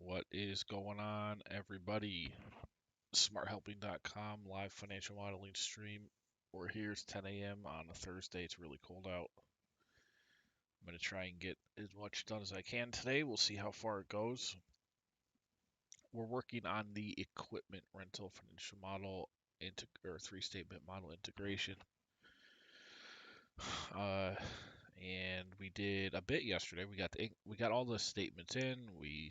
What is going on, everybody? SmartHelping.com live financial modeling stream. We're here. It's 10 a.m. on a Thursday. It's really cold out. I'm going to try and get as much done as I can today. We'll see how far it goes. We're working on the equipment rental financial model or three-statement model integration. And we did a bit yesterday. We got all the statements in. We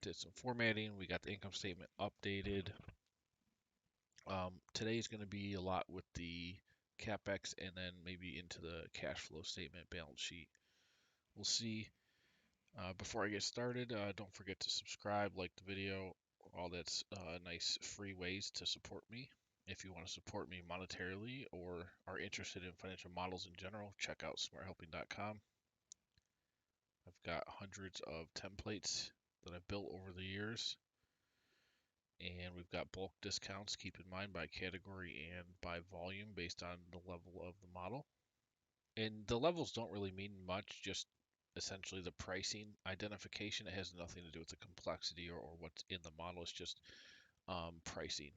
did some formatting. We got the income statement updated. Today is going to be a lot with the capex and then maybe into the cash flow statement, balance sheet. We'll see. Before I get started, don't forget to subscribe, like the video, all that's nice free ways to support me. If you want to support me monetarily or are interested in financial models in general, check out smarthelping.com. I've got hundreds of templates that I've built over the years, and we've got bulk discounts, keep in mind, by category and by volume based on the level of the model. And the levels don't really mean much, just essentially the pricing identification. It has nothing to do with the complexity or what's in the model. It's just pricing.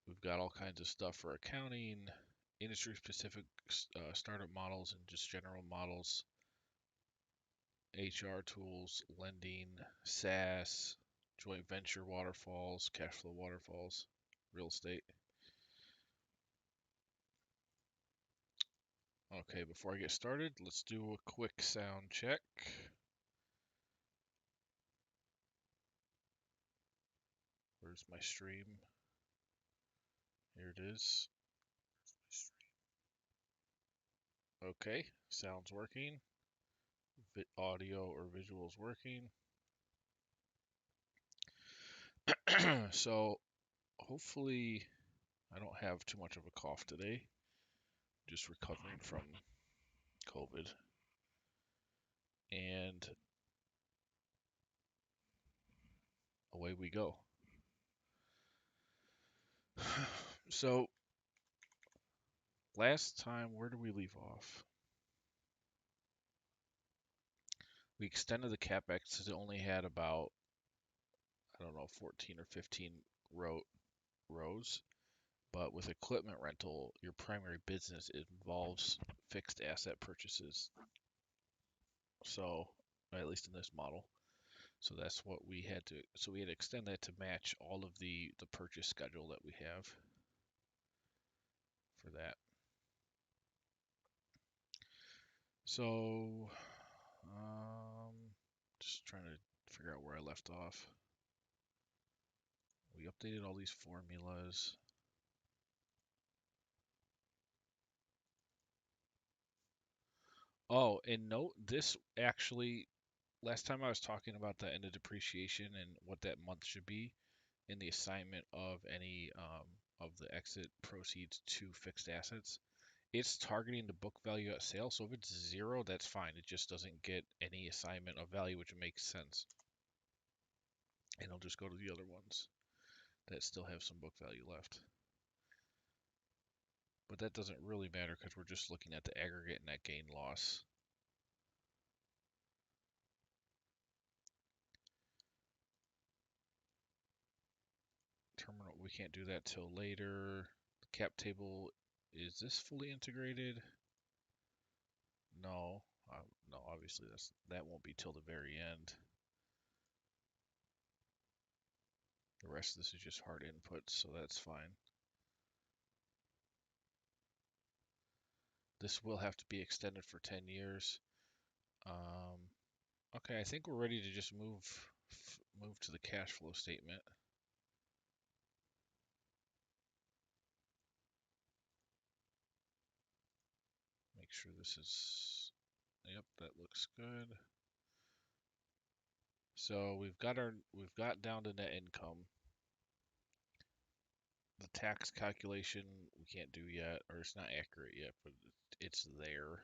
We've got all kinds of stuff for accounting, industry-specific startup models, and just general models, HR tools, lending, SaaS, joint venture waterfalls, cash flow waterfalls, real estate. Okay, before I get started, let's do a quick sound check. Where's my stream? Here it is. Okay, sound's working. Audio or visuals working. So hopefully I don't have too much of a cough today. Just recovering from COVID. And away we go. So last time, where did we leave off? We extended the capex because it only had about, I don't know, 14 or 15 rows. But with equipment rental, your primary business involves fixed asset purchases. So, at least in this model. So that's what we had to, so we had to extend that to match all of the purchase schedule that we have for that. So, just trying to figure out where I left off. We updated all these formulas. Oh, and note this actually, last time I was talking about the end of depreciation and what that month should be in the assignment of any of the exit proceeds to fixed assets. It's targeting the book value at sale, so if it's 0, that's fine. It just doesn't get any assignment of value, which makes sense. And I'll just go to the other ones that still have some book value left. But that doesn't really matter because we're just looking at the aggregate net gain loss. Terminal, we can't do that till later. The cap table, is this fully integrated? No, no, obviously that won't be till the very end. The rest of this is just hard input, so that's fine. This will have to be extended for 10 years. Okay, I think we're ready to just move to the cash flow statement. Make sure this is, yep, that looks good. So we've got down to net income. The tax calculation we can't do yet, or it's not accurate yet, but it's there.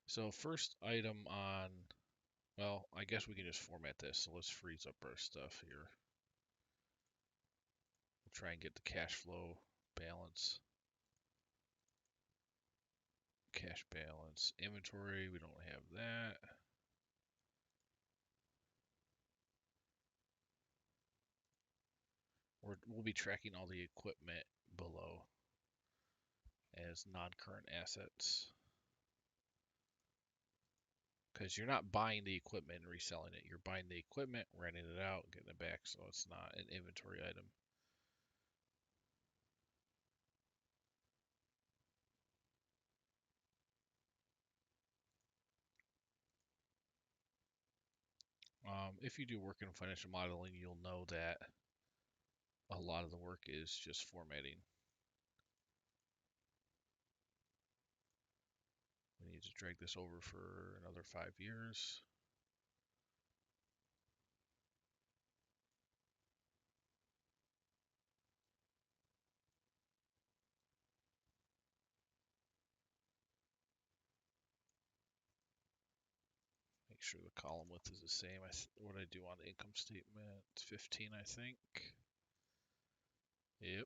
So first item on, well, I guess we can just format this. So let's freeze up our stuff here. We'll try and get the cash flow balance, cash balance, inventory, we don't have that. We'll be tracking all the equipment below as non-current assets. Because you're not buying the equipment and reselling it. You're buying the equipment, renting it out, getting it back, so it's not an inventory item. If you do work in financial modeling, you'll know that a lot of the work is just formatting. We need to drag this over for another 5 years. Make sure the column width is the same. What did I do on the income statement? 15, I think. Yep.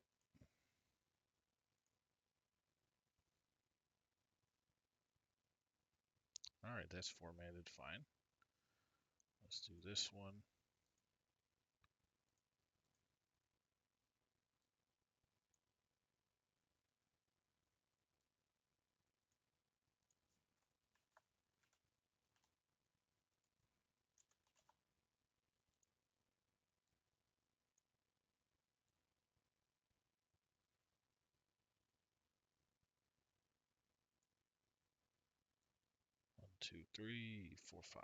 All right, that's formatted fine. Let's do this one. One, two, three, four, five.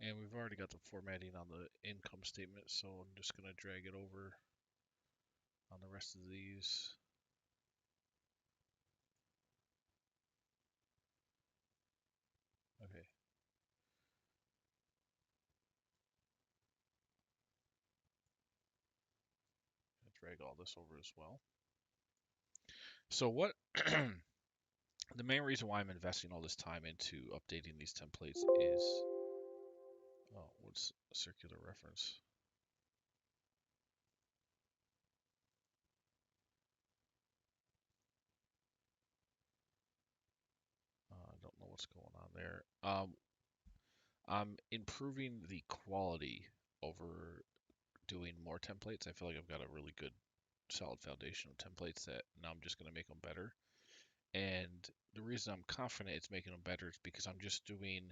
And we've already got the formatting on the income statement, so I'm just going to drag it over on the rest of these. Okay. Drag all this over as well. So what the main reason why I'm investing all this time into updating these templates is, oh, what's circular reference? I don't know what's going on there. I'm improving the quality over doing more templates. I feel like I've got a really good solid foundation of templates that now I'm just going to make them better. And the reason I'm confident it's making them better is because I'm just doing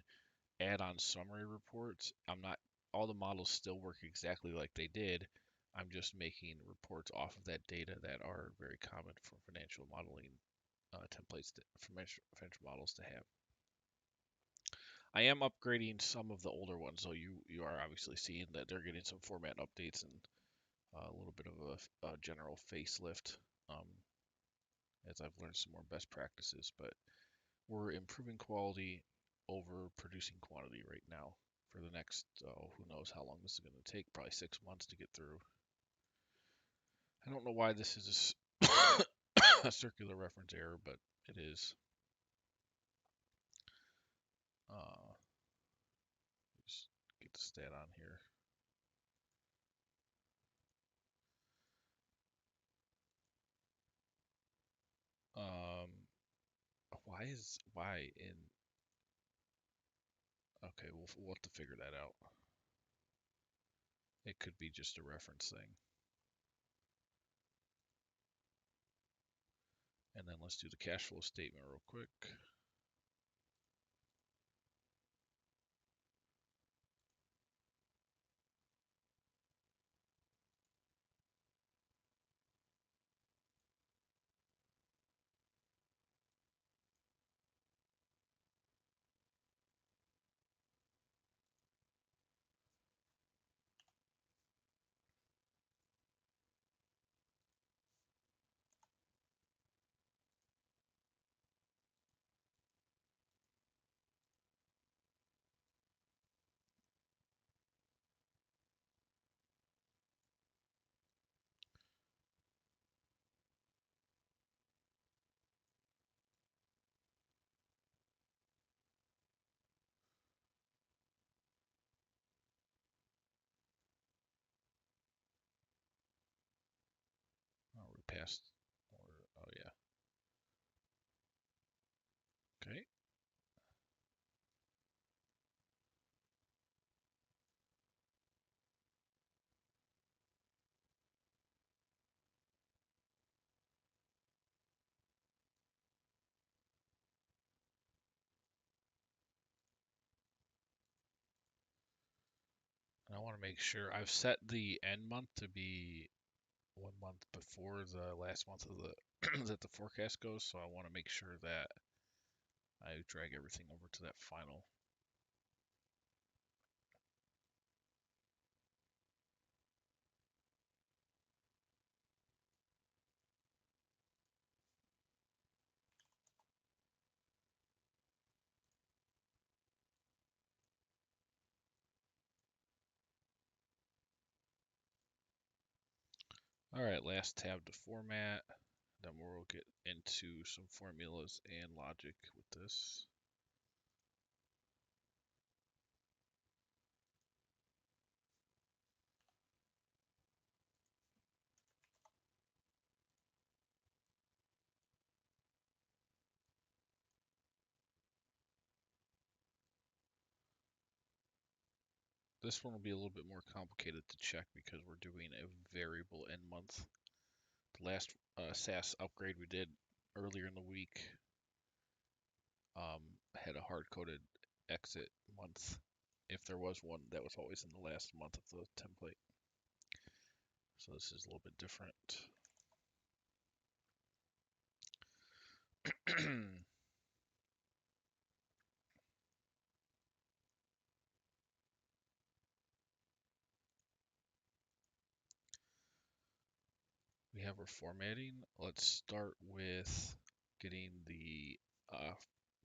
add-on summary reports. I'm not, all the models still work exactly like they did. I'm just making reports off of that data that are very common for financial modeling templates, for financial models to have. I am upgrading some of the older ones, so you are obviously seeing that they're getting some format updates and a little bit of a general facelift, um, as I've learned some more best practices. But we're improving quality over producing quantity right now for the next, who knows how long this is going to take, probably 6 months to get through. I don't know why this is a circular reference error, but it is. Just get the stat on here. Um, why in? Okay, we'll have to figure that out. It could be just a reference thing. And then let's do the cash flow statement real quick. past order. Oh yeah. Okay. And I want to make sure I've set the end month to be 1 month before the last month of the that the forecast goes, so I want to make sure that I drag everything over to that final. All right, last tab to format. Then we'll get into some formulas and logic with this. This one will be a little bit more complicated to check because we're doing a variable end month. The last SAS upgrade we did earlier in the week had a hard-coded exit month. If there was one, that was always in the last month of the template. So this is a little bit different. We have our formatting. Let's start with getting the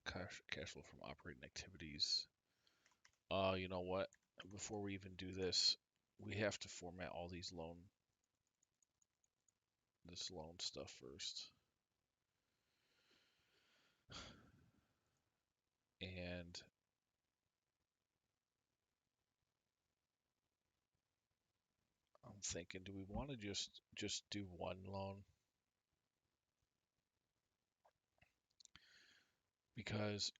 cash flow from operating activities. You know what? Before we even do this, we have to format all these this loan stuff first. And I'm thinking, do we want to just do one loan? Because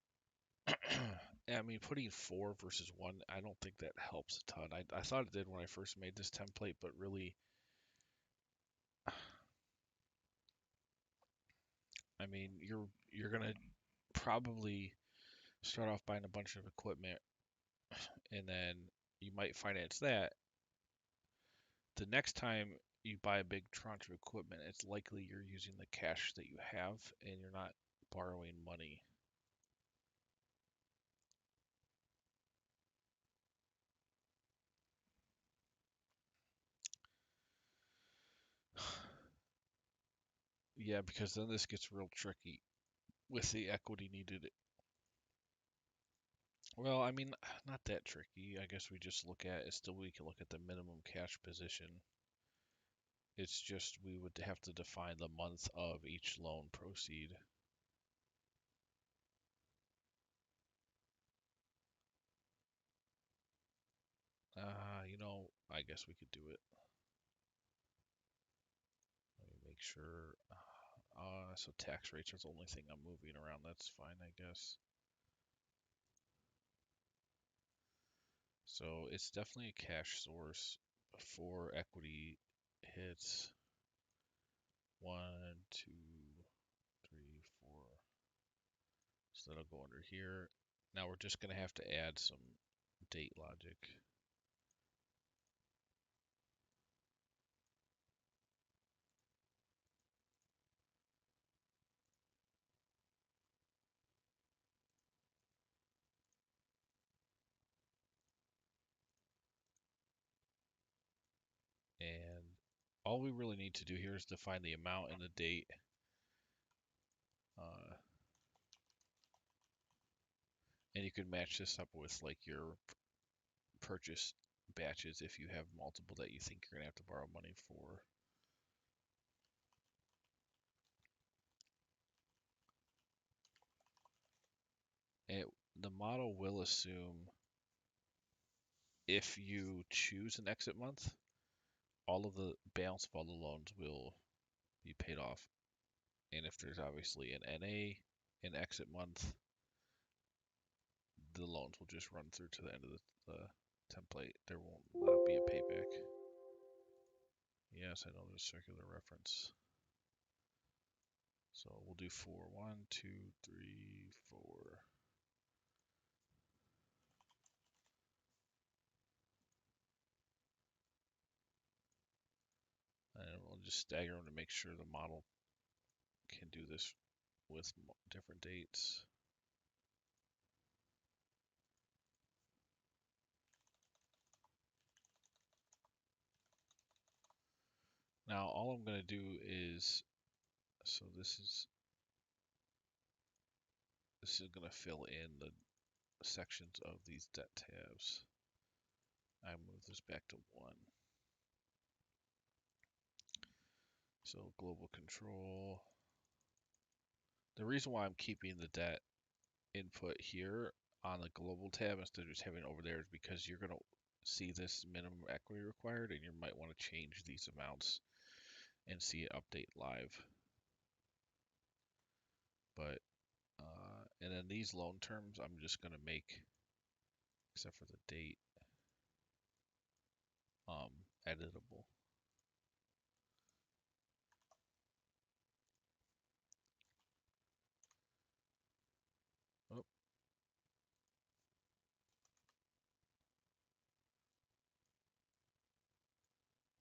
I mean, putting 4 versus 1, I don't think that helps a ton. I thought it did when I first made this template, but really, I mean, you're gonna probably start off buying a bunch of equipment, and then you might finance that. The next time you buy a big tranche of equipment, it's likely you're using the cash that you have, and you're not borrowing money. Yeah, because then this gets real tricky with the equity needed. Well, I mean, not that tricky. I guess we just look at it. Still, we can look at the minimum cash position. It's just we would have to define the month of each loan proceed. I guess we could do it. Let me make sure. So tax rates is the only thing I'm moving around. That's fine, I guess. So it's definitely a cash source for equity hits. 1, 2, 3, 4. So that'll go under here. Now we're just going to have to add some date logic. And all we really need to do here is define the amount and the date. Uh, and you can match this up with like your purchase batches if you have multiple that you think you're going to have to borrow money for. And the model will assume if you choose an exit month, all of the balance of all the loans will be paid off. And if there's obviously an NA, an exit month, the loans will just run through to the end of the template. There will not be a payback. Yes, I know there's circular reference. So we'll do 4. 1, 2, 3, 4. And we'll just stagger them to make sure the model can do this with different dates. Now all I'm going to do is, so this is going to fill in the sections of these debt tabs. I move this back to 1. So global control. The reason why I'm keeping the debt input here on the global tab instead of just having it over there is because you're going to see this minimum equity required, and you might want to change these amounts and see it update live. But and then these loan terms I'm just going to make, except for the date, editable. Oh,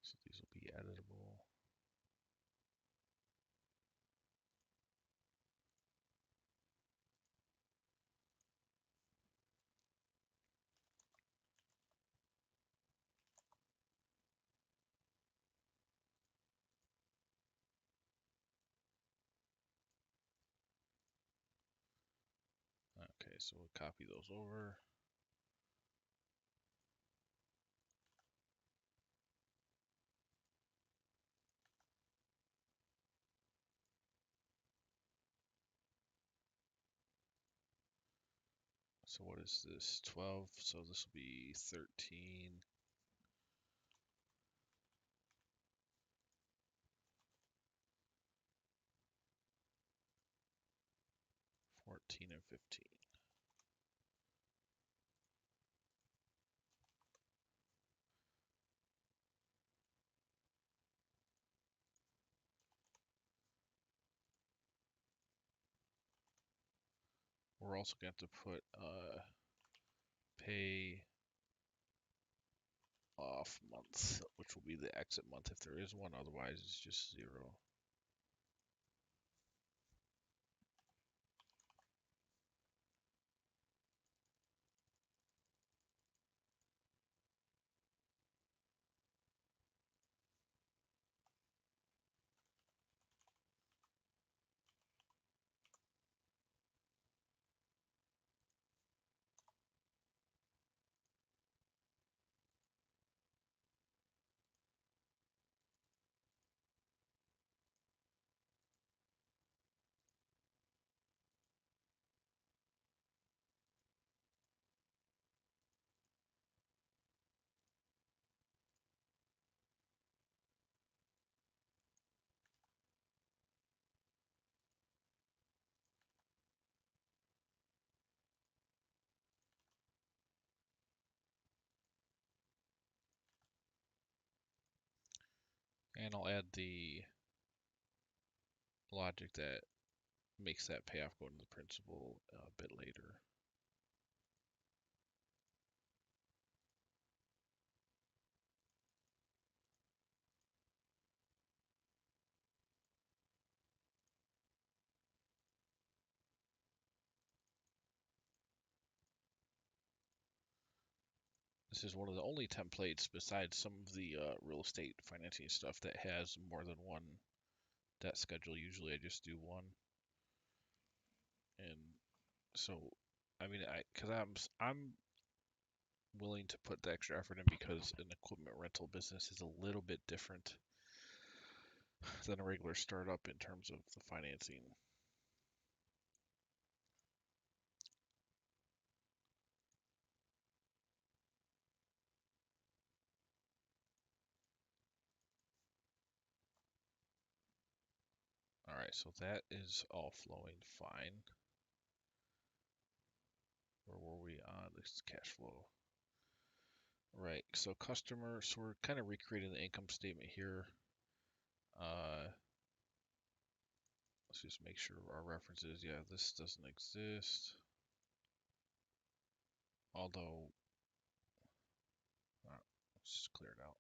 so these will be editable. Okay, so we'll copy those over. So what is this? 12. So this will be 13. 14 and 15. We're also going to have to put pay off month, which will be the exit month if there is one. Otherwise, it's just 0. And I'll add the logic that makes that payoff go into the principal a bit later. This is one of the only templates besides some of the real estate financing stuff that has more than one debt schedule. Usually I just do one. And so, I mean, because I'm willing to put the extra effort in because an equipment rental business is a little bit different than a regular startup in terms of the financing. right, so that is all flowing fine. Where were we on this cash flow? Right, so customer, so we're kind of recreating the income statement here. Let's just make sure our references, yeah, this doesn't exist. Although, let's just clear it out.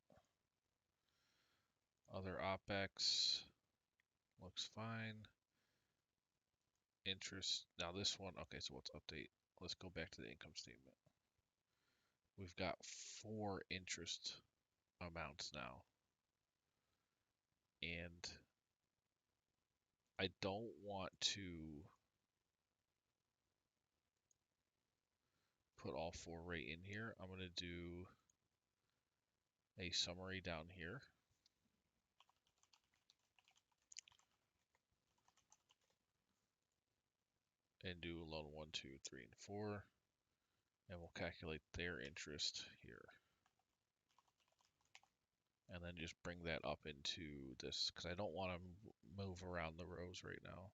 Other OPEX looks fine. Interest, now this one, okay, so let's update. Let's go back to the income statement. We've got 4 interest amounts now. And I don't want to put all 4 right in here. I'm going to do a summary down here. And do loan 1, 2, 3, and 4. And we'll calculate their interest here. And then just bring that up into this, because I don't want to move around the rows right now.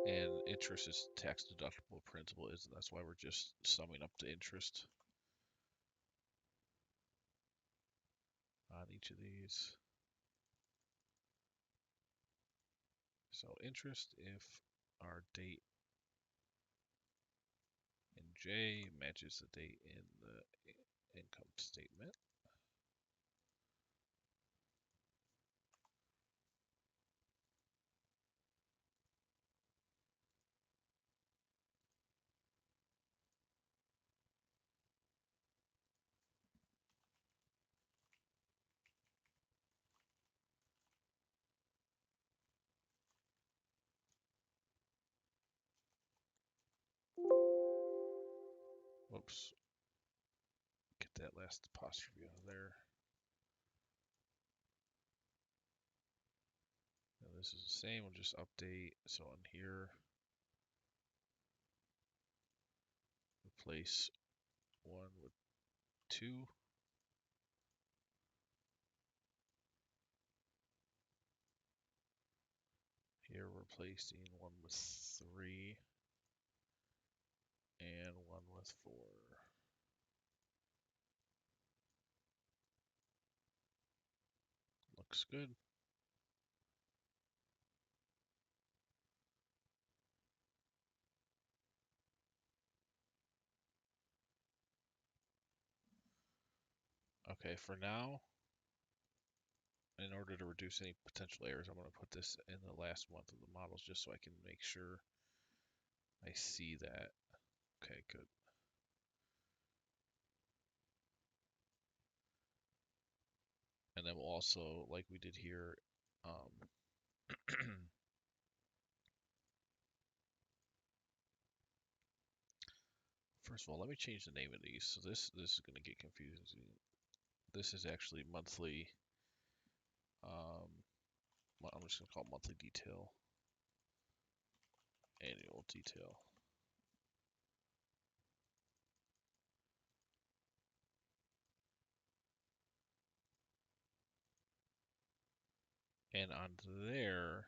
And interest is tax deductible, principal isn't. That's why we're just summing up the interest on each of these. So interest if our date in J matches the date in the income statement. Whoops. Get that last apostrophe out of there. And this is the same. We'll just update. So on here, replace 1 with 2. Here replacing 1 with 3 and 1 with 4. Looks good. Okay, for now, in order to reduce any potential errors, I'm going to put this in the last month of the models just so I can make sure I see that. Okay, good. And then we'll also, like we did here, first of all, let me change the name of these. So this is going to get confusing. This is actually monthly. I'm just going to call it monthly detail, annual detail. And on there,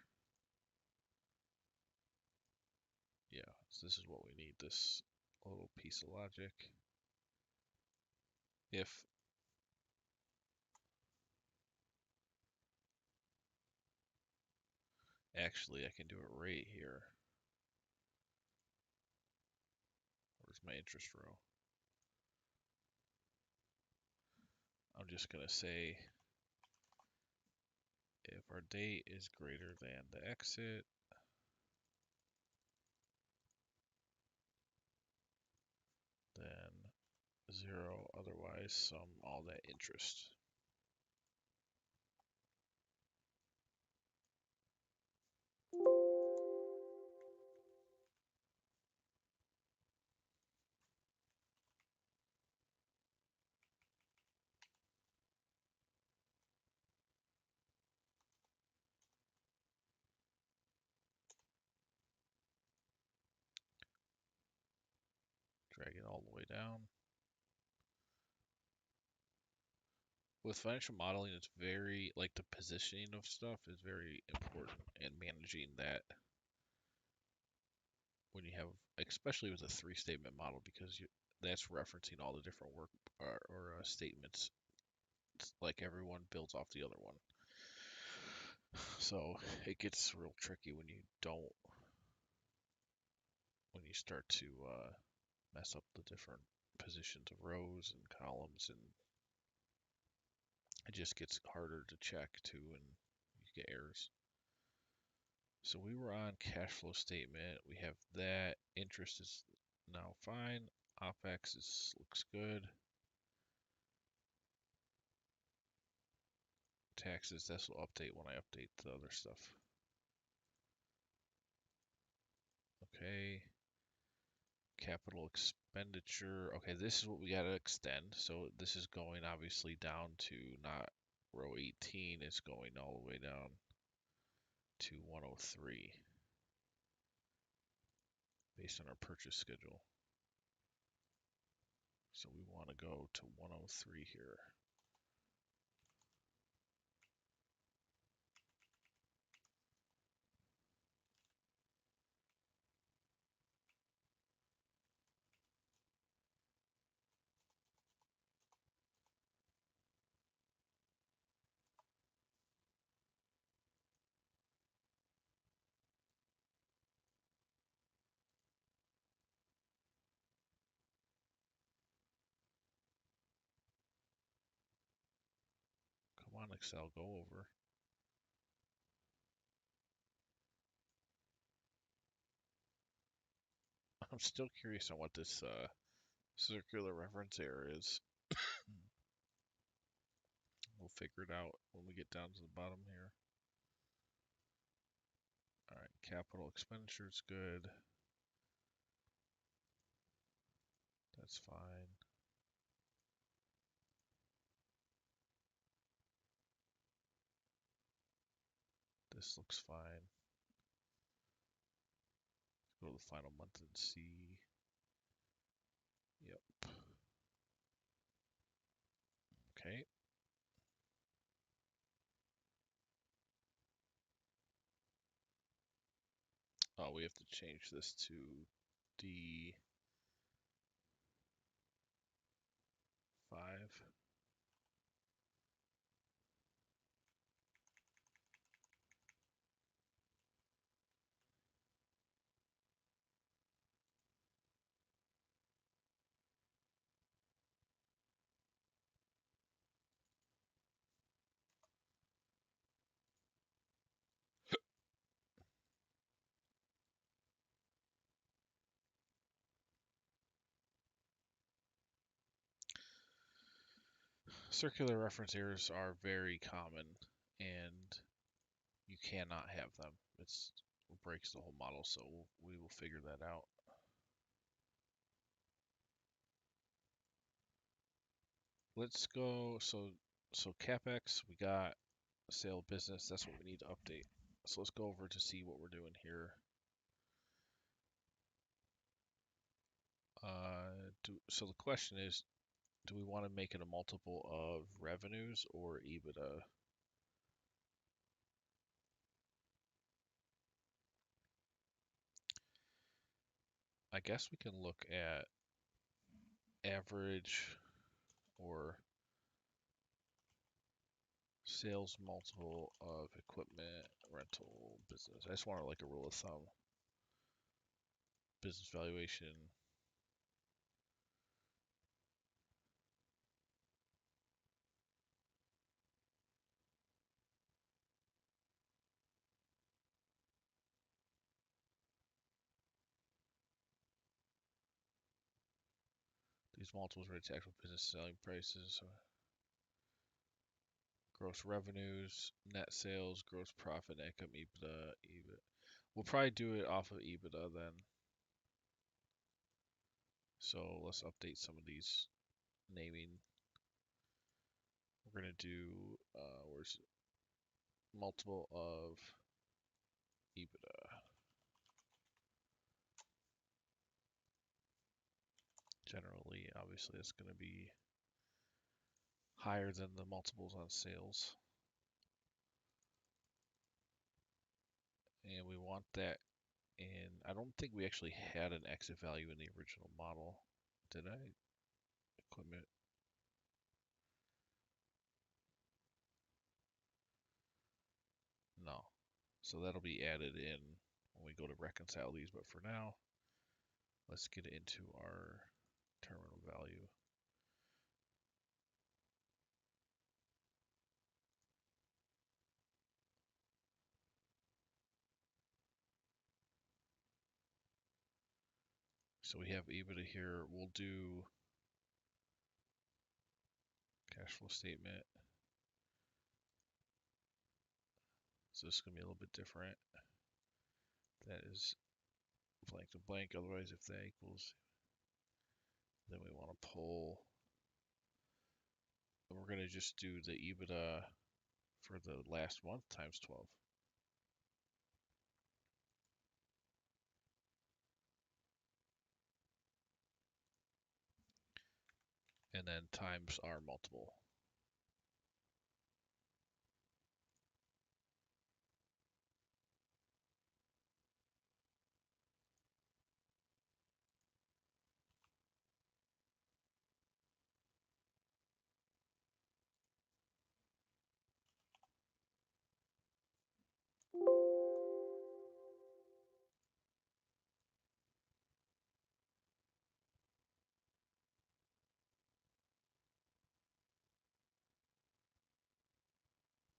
yeah, so this is what we need, this little piece of logic. If actually I can do it right here. Where's my interest row? I'm just going to say if our date is greater than the exit, then 0, otherwise sum all that interest. Drag it all the way down. With financial modeling, it's very, like the positioning of stuff is very important, and managing that when you have, especially with a three statement model, because that's referencing all the different work or statements. It's like everyone builds off the other one. So it gets real tricky when you start to mess up the different positions of rows and columns, and it just gets harder to check too, and you get errors. So we were on cash flow statement. We have that. Interest is now fine. OpEx looks good. Taxes, this will update when I update the other stuff. Okay. Capital expenditure. Okay, this is what we got to extend. So this is going obviously down to not row 18. It's going all the way down to 103 based on our purchase schedule. So we want to go to 103 here. Come on, Excel, go over. I'm still curious on what this circular reference error is. We'll figure it out when we get down to the bottom here. All right, capital expenditures good. That's fine. This looks fine. Let's go to the final month and see. Yep. Okay. Oh, we have to change this to D5. Circular reference errors are very common, and you cannot have them. It breaks the whole model, so we will figure that out. Let's go. So capex, we got sale business. That's what we need to update. So let's go over to see what we're doing here. So the question is, do we want to make it a multiple of revenues or EBITDA? I guess we can look at average or sales multiple of equipment rental business. I just want like a rule of thumb. Business valuation. These multiples relate to actual business selling prices. Gross revenues, net sales, gross profit, income, EBITDA, EBIT. We'll probably do it off of EBITDA then. So let's update some of these naming. We're gonna do where's it? Multiple of EBITDA. obviously it's going to be higher than the multiples on sales. And we want that in, I don't think we actually had an exit value in the original model. Did I? Equipment. No. So that'll be added in when we go to reconcile these. But for now, let's get into our terminal value. So we have EBITDA here. We'll do cash flow statement. So this is going to be a little bit different. That is blank to blank. Otherwise, if that equals, then we want to pull. And we're going to just do the EBITDA for the last month times 12. And then times our multiple.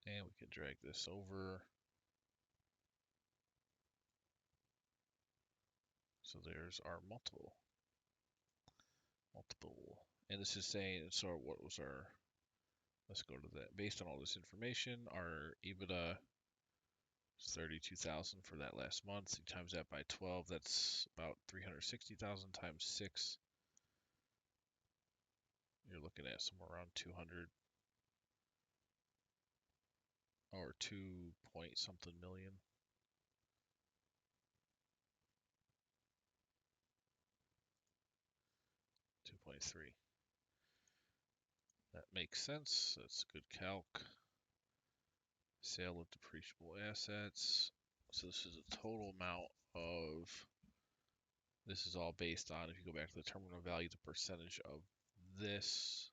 And we can drag this over. So there's our multiple. And this is saying, so what was our, let's go to that. Based on all this information, our EBITDA is 32,000 for that last month. You times that by 12, that's about 360,000 times 6. You're looking at somewhere around 200 or 2 point something million. 2.3. That makes sense. That's a good calc. Sale of depreciable assets. So this is a total amount of, this is all based on, if you go back to the terminal value, the percentage of this.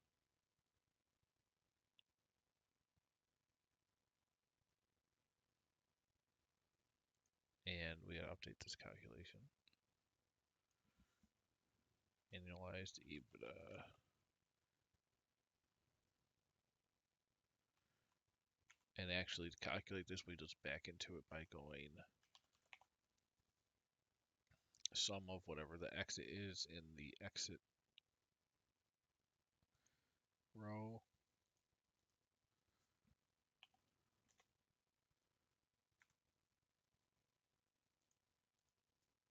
And we gotta update this calculation. Annualized EBITDA. And actually to calculate this, we just back into it by going sum of whatever the exit is in the exit row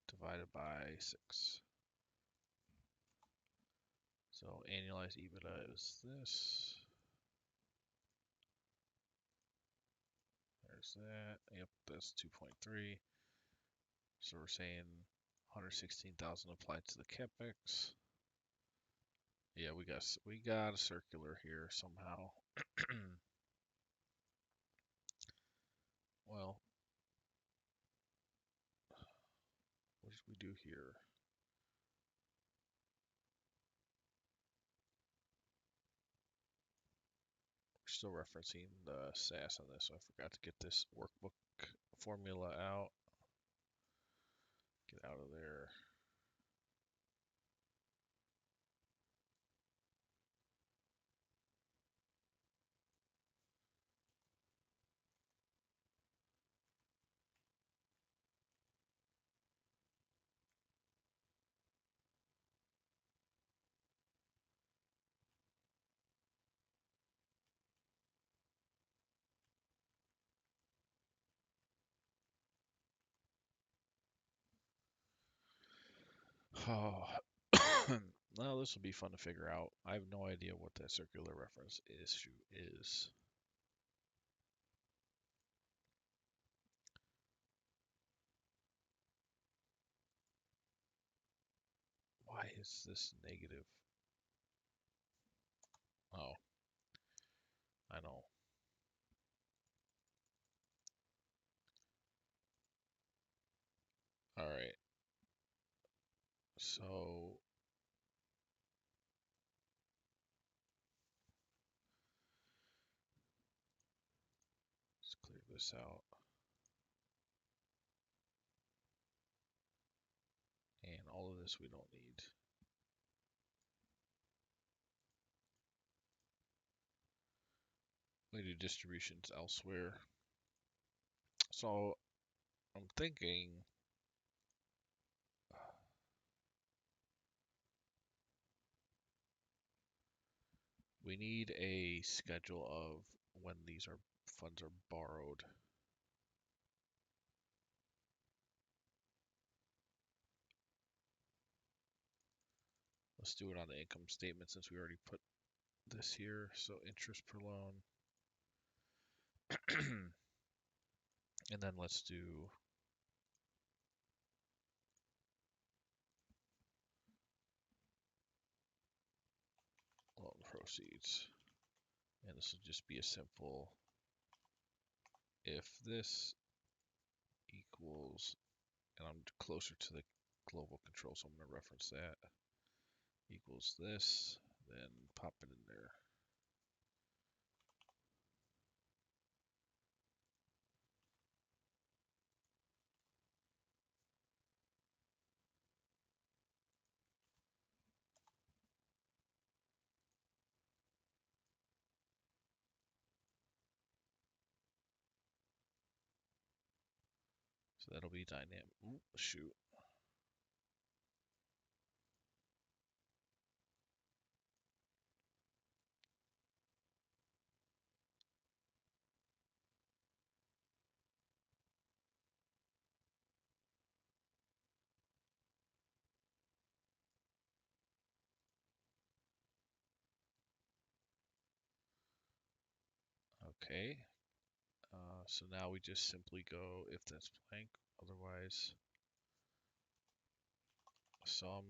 divided by 6. So annualized EBITDA is this. There's that. Yep, that's 2.3. So we're saying 116,000 applied to the capex. Yeah, we got a circular here somehow. Well, what did we do here? We're still referencing the SAS on this, so I forgot to get this workbook formula out. Get out of there. Oh, well, this will be fun to figure out. I have no idea what that circular reference issue is. Why is this negative? Oh, I know. All right. So let's clear this out. And all of this we don't need. We do distributions elsewhere. So I'm thinking we need a schedule of when these are funds are borrowed. Let's do it on the income statement since we already put this here. So interest per loan. And then let's do loan proceeds. And this will just be a simple if this equals, and I'm closer to the global control, so I'm going to reference that, equals this, then pop it in there. So that'll be dynamic. Ooh, shoot. Okay. So now we just simply go if that's blank, otherwise sum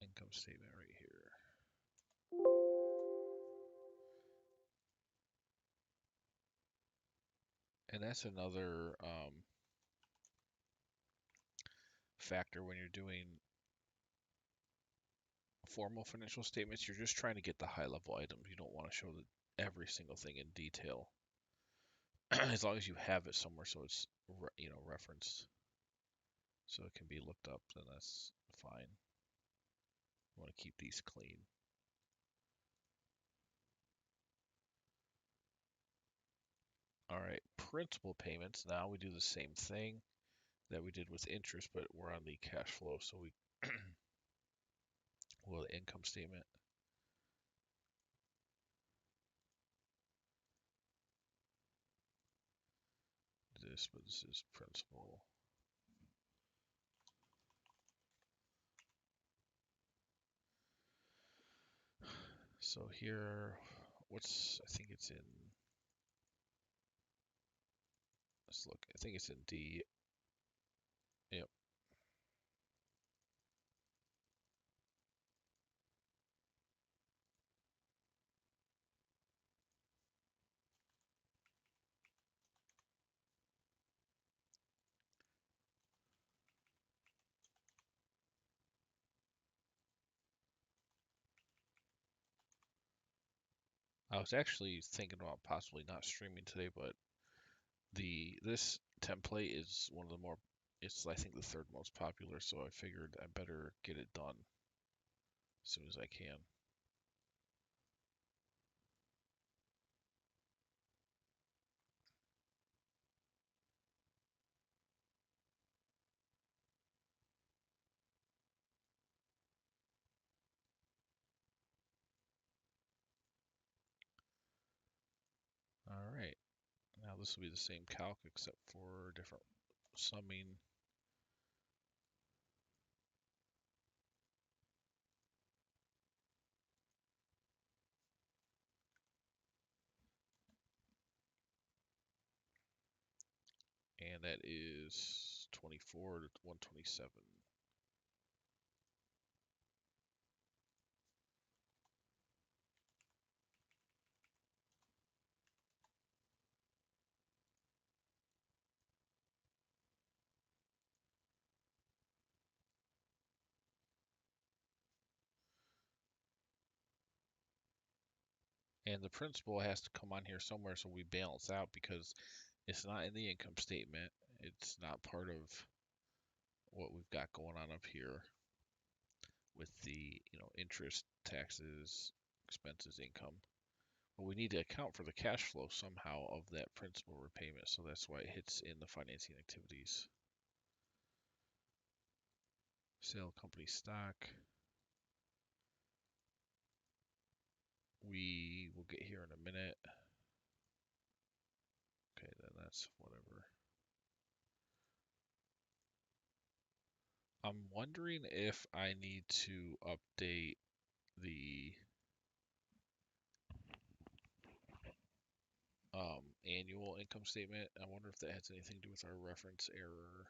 income statement right here. And that's another factor when you're doing formal financial statements. You're just trying to get the high level items. You don't want to show every single thing in detail. As long as you have it somewhere so it's referenced so it can be looked up, then that's fine. You want to keep these clean. All right, principal payments. Now we do the same thing that we did with interest, but we're on the cash flow, so we will the income statement. But this is principal. So here, I think it's in, let's look, I think it's in D. Yep. I was actually thinking about possibly not streaming today, but this template is one of the more, it's I think the third most popular, so I figured I better get it done as soon as I can. All right, now this will be the same calc except for different summing. And that is 24 to 127. And the principal has to come on here somewhere so we balance out because it's not in the income statement. It's not part of what we've got going on up here with the, interest, taxes, expenses, income. But we need to account for the cash flow somehow of that principal repayment, so that's why it hits in the financing activities. Sale company stock. We will get here in a minute. Okay, then that's whatever. I'm wondering if I need to update the annual income statement. I wonder if that has anything to do with our reference error.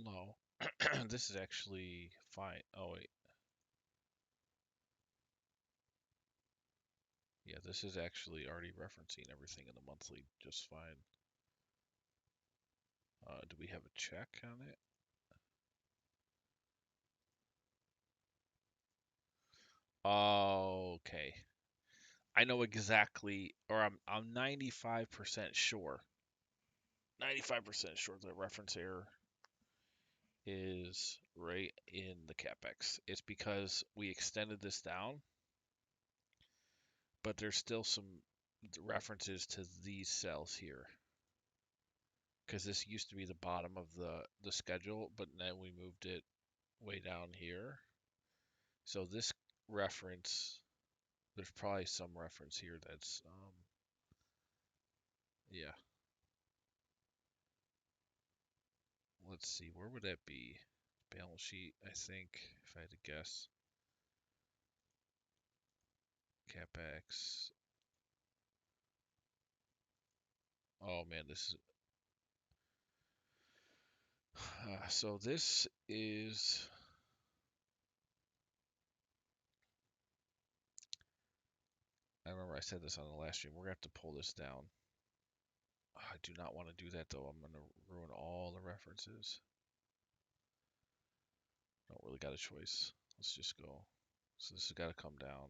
No, this is actually fine. Oh wait, yeah, this is actually already referencing everything in the monthly just fine. Do we have a check on it? Okay. I know exactly, or I'm 95% sure. 95% sure the reference error is right in the capex. It's because we extended this down, but there's still some references to these cells here. Because this used to be the bottom of the schedule, but then we moved it way down here. So this reference, there's probably some reference here that's, yeah. Let's see, where would that be? Balance sheet, I think, if I had to guess. Capex. Oh man, this is. So this is. I remember I said this on the last stream. We're gonna have to pull this down. I do not want to do that though. I'm gonna ruin all the references. Don't really got a choice. Let's just go. So this has got to come down.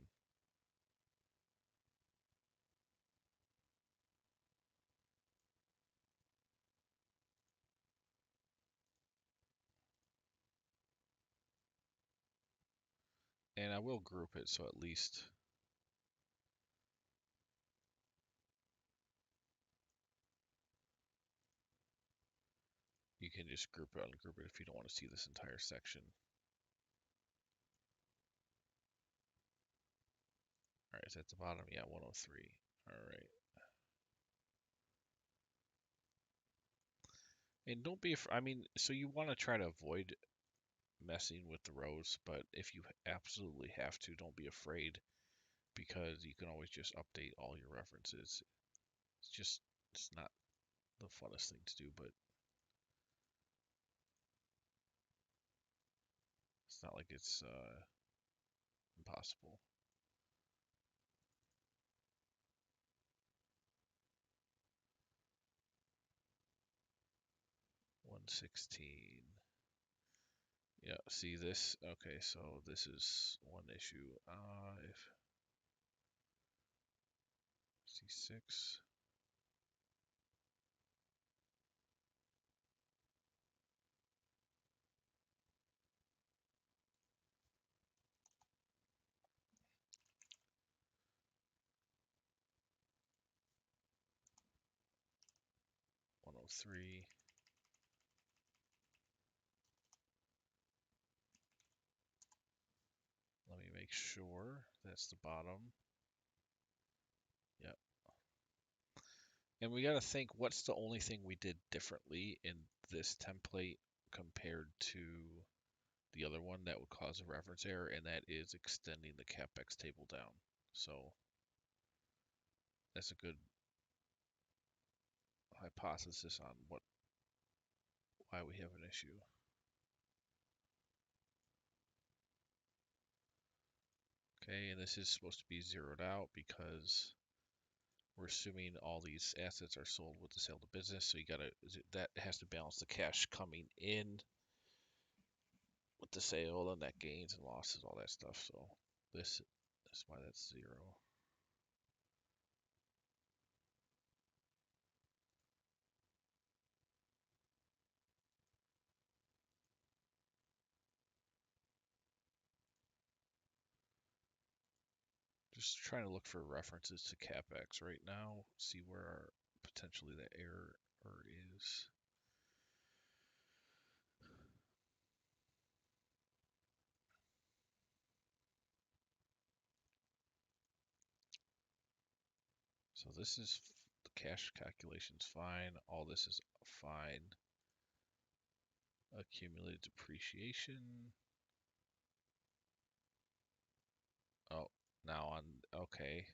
And I will group it so at least you can just group it, ungroup it if you don't want to see this entire section. All right, it's at the bottom. Yeah, 103. All right. And don't be, I mean, so you want to try to avoid messing with the rows, but if you absolutely have to, don't be afraid because you can always just update all your references. It's not the funnest thing to do, but it's not like it's impossible. 116. Yeah, see this? Okay, so this is one issue. If C6. 103. Let me make sure that's the bottom. Yep. And we got to think what's the only thing we did differently in this template compared to the other one that would cause a reference error, and that is extending the capex table down. So that's a good hypothesis on why we have an issue. Okay, and this is supposed to be zeroed out because we're assuming all these assets are sold with the sale to business. So that has to balance the cash coming in with the sale and net gains and losses, all that stuff. So that's why that's 0. Just trying to look for references to capex right now, see where potentially the error is. So this is the cash calculation's fine. All this is fine. Accumulated depreciation. Oh, okay.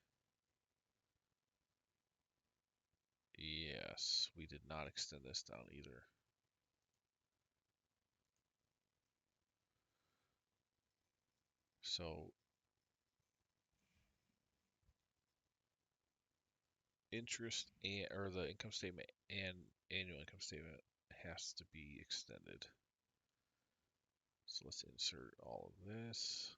Yes, we did not extend this down either. So or the income statement and annual income statement has to be extended. So let's insert all of this.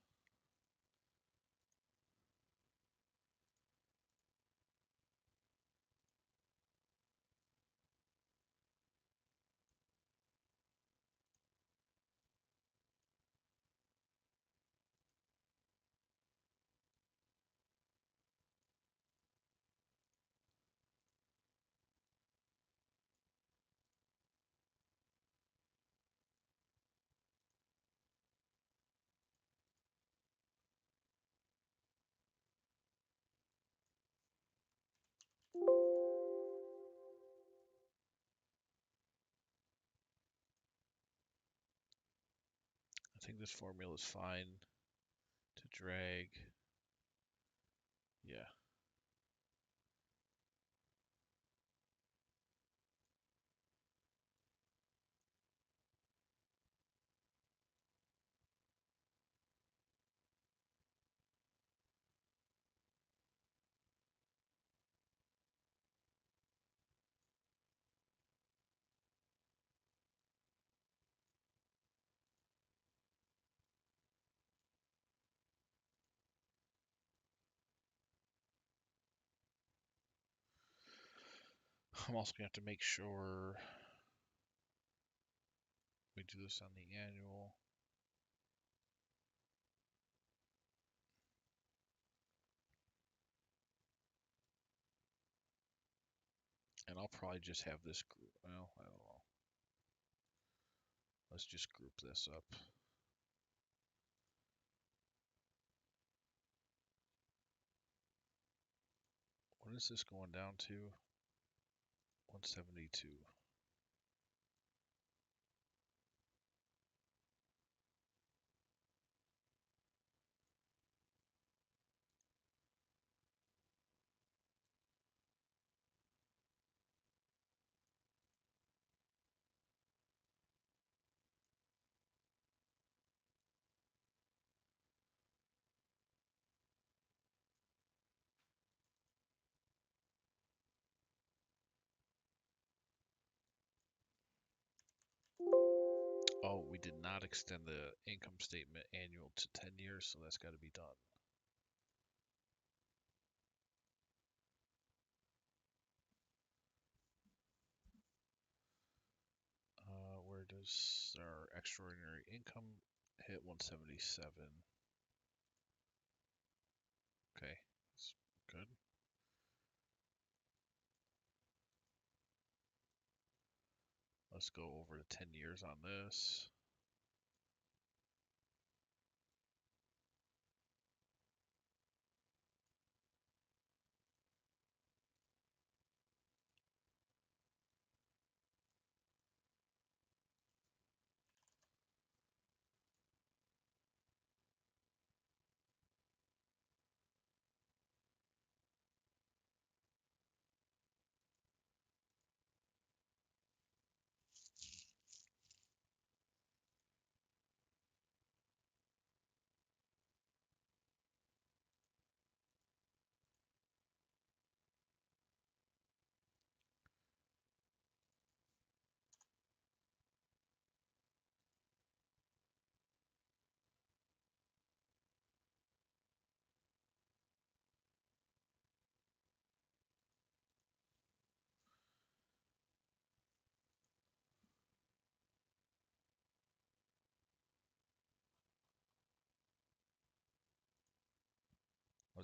I think this formula is fine to drag. Yeah. I'm also going to have to make sure we do this on the annual. And I'll probably just have this group. Well, I don't know. Let's just group this up. What is this going down to? 172. Oh, we did not extend the income statement annual to 10 years, so that's got to be done. Where does our extraordinary income hit 177? Okay, that's good. Let's go over to 10 years on this.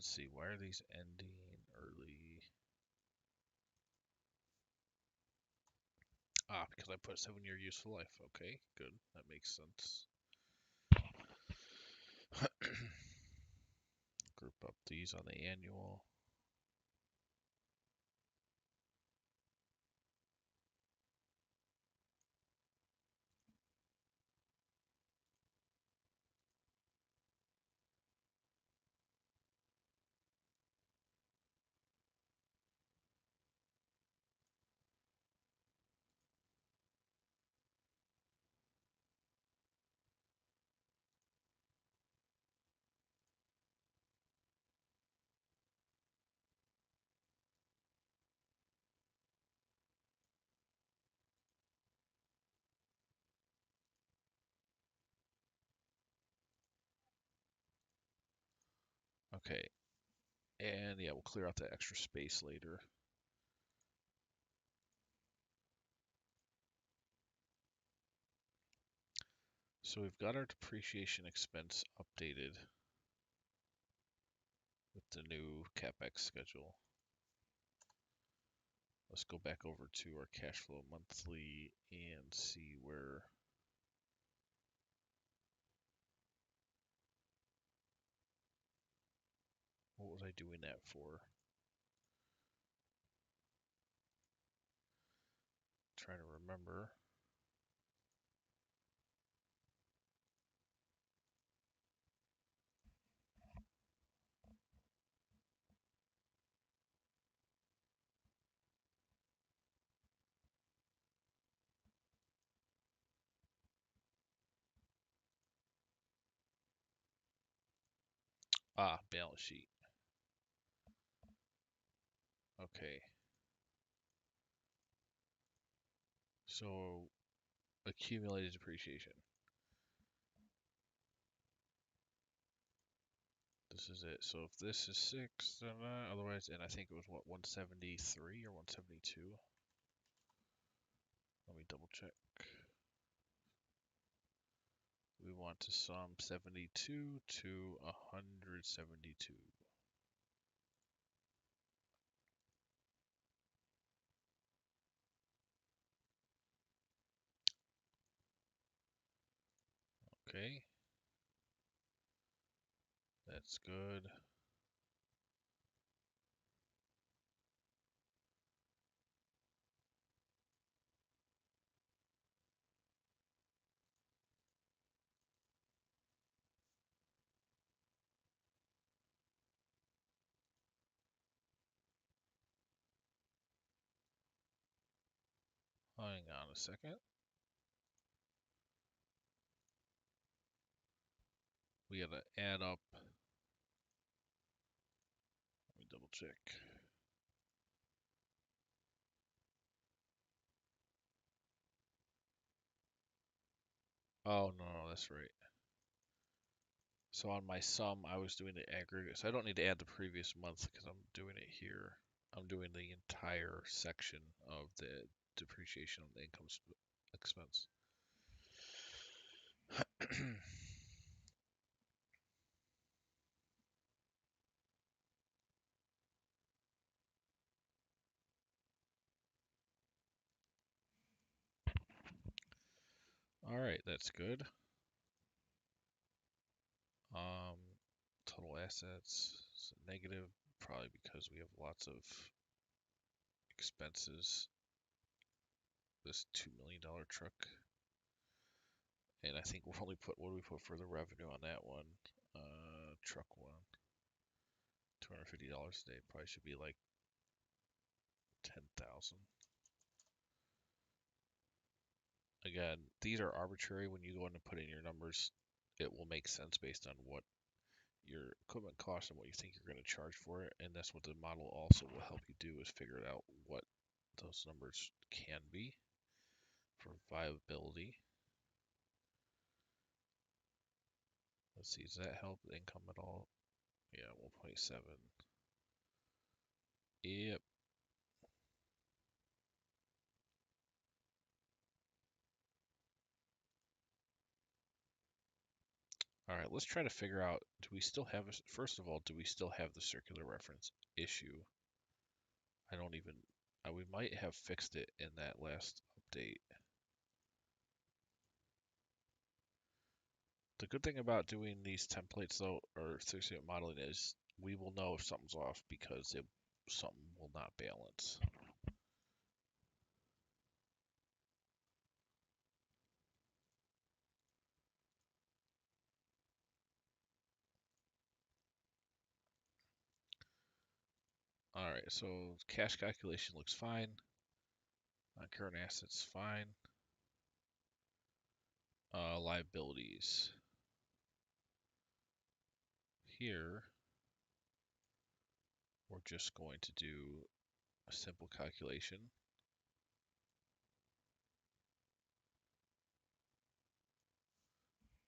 Let's see, why are these ending early? Ah, because I put 7-year useful life. Okay, good. That makes sense. Group up these on the annual. Okay, and yeah, we'll clear out that extra space later. So we've got our depreciation expense updated with the new capex schedule. Let's go back over to our cash flow monthly and see what was I doing that for? Trying to remember. Ah, balance sheet. Okay. So accumulated depreciation. This is it. So if this is 6, then otherwise, and I think it was what, 173 or 172? Let me double check. We want to sum 72 to 172. Okay, that's good. Hang on a second. We gotta add up. Let me double check. Oh, no, that's right. So on my sum, I was doing the aggregate. So I don't need to add the previous month because I'm doing it here. I'm doing the entire section of the depreciation on the income expense. All right, that's good. Um, total assets is negative, probably because we have lots of expenses. This $2 million truck, and I think we'll only put, what do we put for the revenue on that one? Truck one, $250 a day. Probably should be like 10,000. Again, these are arbitrary. When you go in and put in your numbers, it will make sense based on what your equipment costs and what you think you're going to charge for it. And that's what the model also will help you do, is figure out what those numbers can be for viability. Let's see, does that help the income at all? Yeah, 1.7. Yep. All right, let's try to figure out, do we still have, first of all, do we still have the circular reference issue? I don't even, we might have fixed it in that last update. The good thing about doing these templates though, or 3D modeling, is we will know if something's off because something will not balance. All right, so cash calculation looks fine. Current assets fine. Liabilities. Here, we're just going to do a simple calculation.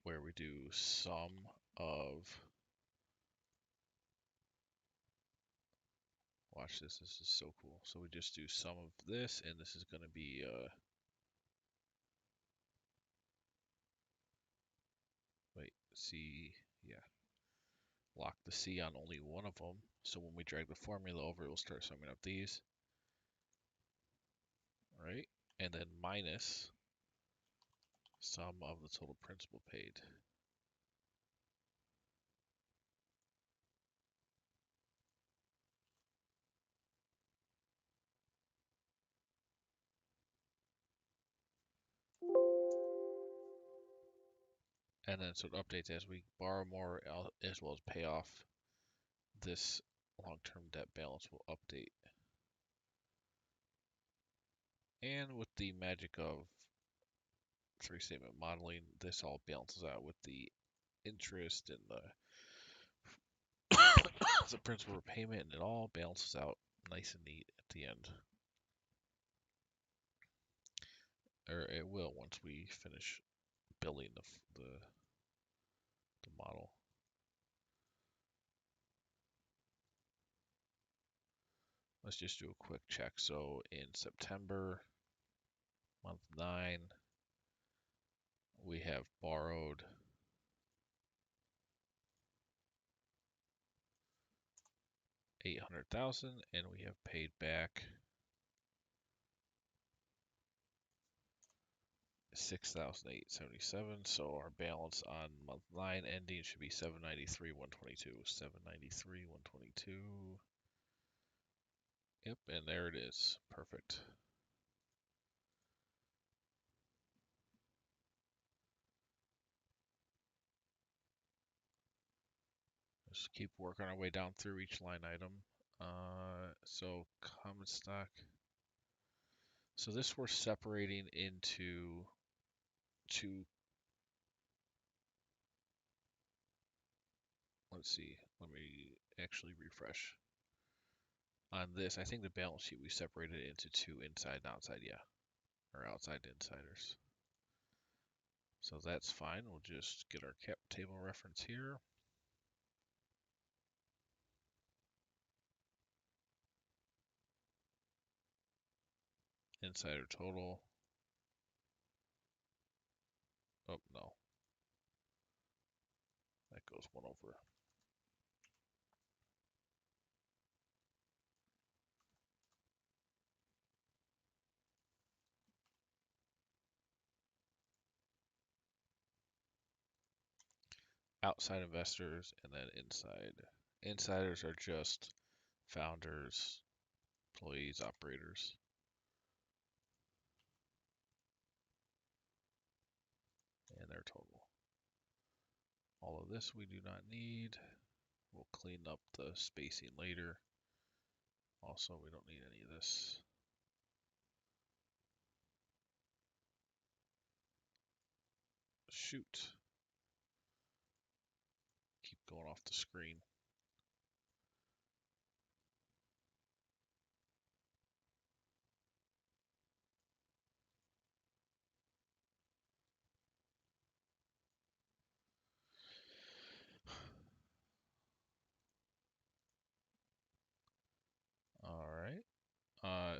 Where we do sum of, watch this, this is so cool. So we just do sum of this, and this is going to be, wait, C, yeah. Lock the C on only one of them. So when we drag the formula over, it will start summing up these. All right, and then minus sum of the total principal paid. And then so it updates as we borrow more, as well as pay off. This long-term debt balance will update. And with the magic of three-statement modeling, this all balances out with the interest and the principal repayment, and it all balances out nice and neat at the end. Or it will once we finish building the model. Let's just do a quick check. So in September, month 9, we have borrowed $800,000, and we have paid back $6,877. So our balance on month 9 ending should be $793,122. $793,122. Yep, and there it is. Perfect. Just keep working our way down through each line item. So common stock. So this we're separating into two. Let's see. Let me actually refresh. On this, I think the balance sheet we separated it into two inside and outside, yeah. Or outside insiders. So that's fine. We'll just get our cap table reference here. Insider total. Oh, no. That goes one over. Outside investors and then inside. Insiders are just founders, employees, operators. And their total. All of this we do not need. We'll clean up the spacing later. Also, we don't need any of this. Shoot. Keep going off the screen. All right.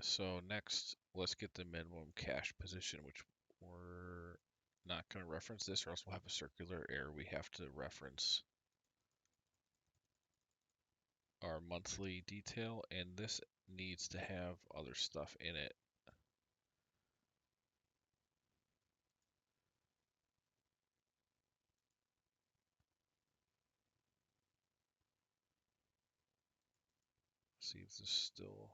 So next, let's get the minimum cash position, which we're not going to reference this, or else we'll have a circular error. We have to reference our monthly detail, and this needs to have other stuff in it. See if this still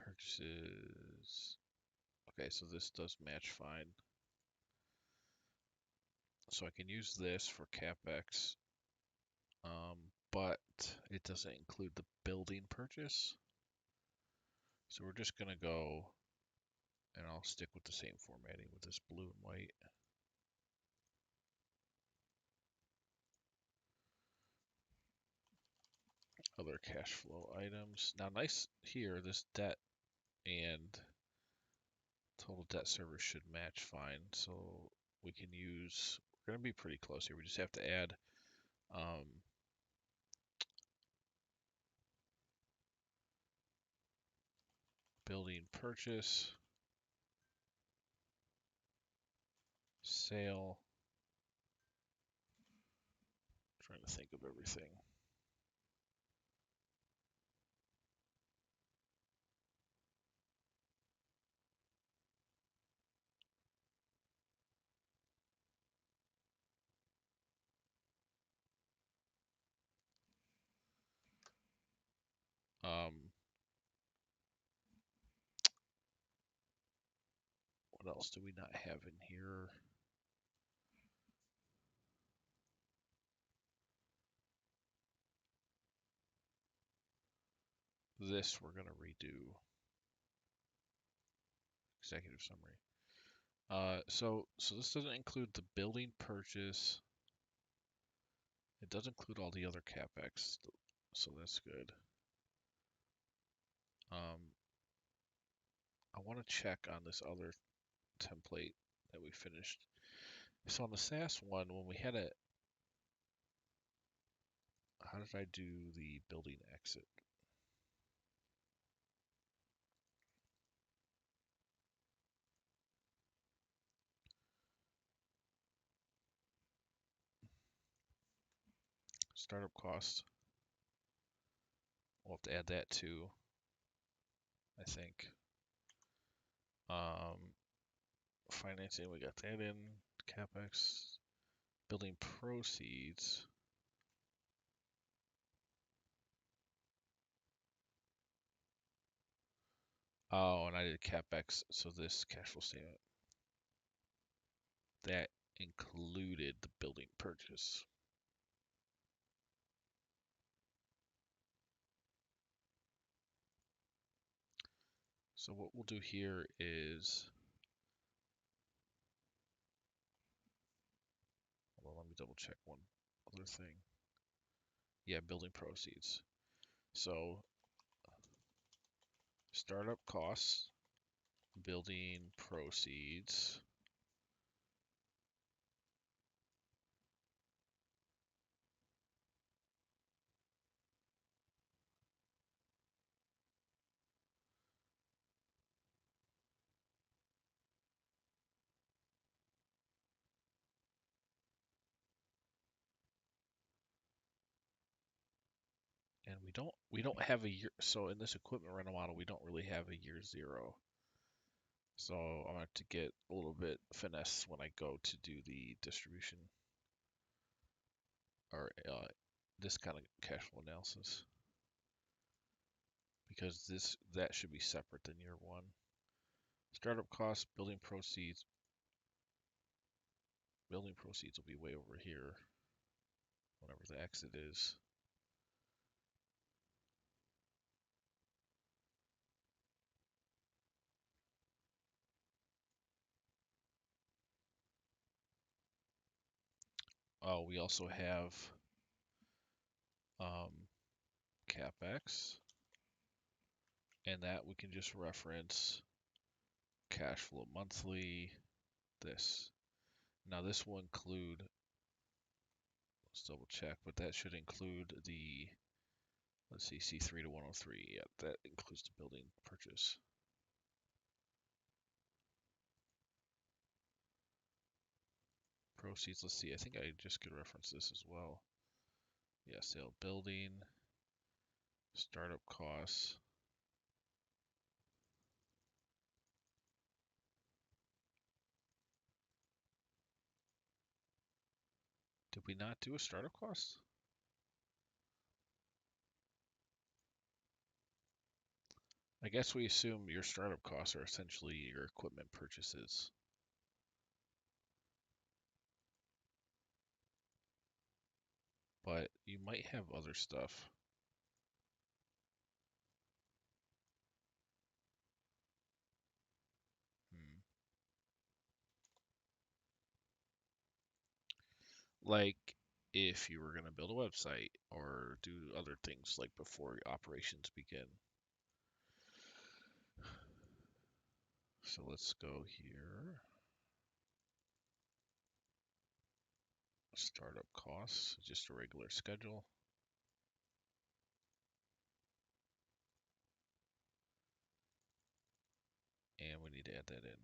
purchases. Okay, so this does match fine. So I can use this for capex, but it doesn't include the building purchase. So we're just gonna go, and I'll stick with the same formatting with this blue and white. Other cash flow items. Now, nice here, this debt and total debt service should match fine. So we can use, we're going to be pretty close here. We just have to add building purchase, sale. Trying to think of everything. What else do we not have in here? This we're going to redo. Executive summary. So this doesn't include the building purchase. It does include all the other capex, so that's good. I want to check on this other template that we finished. So on the SaaS one, when we had it, how did I do the building exit? Startup cost. We'll have to add that too, I think. Financing, we got that in. CapEx. Building proceeds. Oh, and I did CapEx, so this cash flow statement. That included the building purchase. So what we'll do here is, well, let me double check one other thing. Yeah, building proceeds. So startup costs, building proceeds. And we don't have a year, so in this equipment rental model we don't really have a year zero. So I'm gonna have to get a little bit finesse when I go to do the distribution or this kind of cash flow analysis, because that should be separate than year one. Startup costs, building proceeds. Building proceeds will be way over here, whatever the exit is. Oh, we also have capex, and that we can just reference cash flow monthly. This. Now this will include, let's double check, but that should include the Let's see, C3 to 103. Yeah, that includes the building purchase. Proceeds, let's see. I think I just could reference this as well. Yeah, sale building, startup costs. Did we not do a startup cost? I guess we assume your startup costs are essentially your equipment purchases. But you might have other stuff. Hmm. Like if you were going to build a website or do other things like before operations begin. So let's go here. Startup costs, just a regular schedule. And we need to add that in.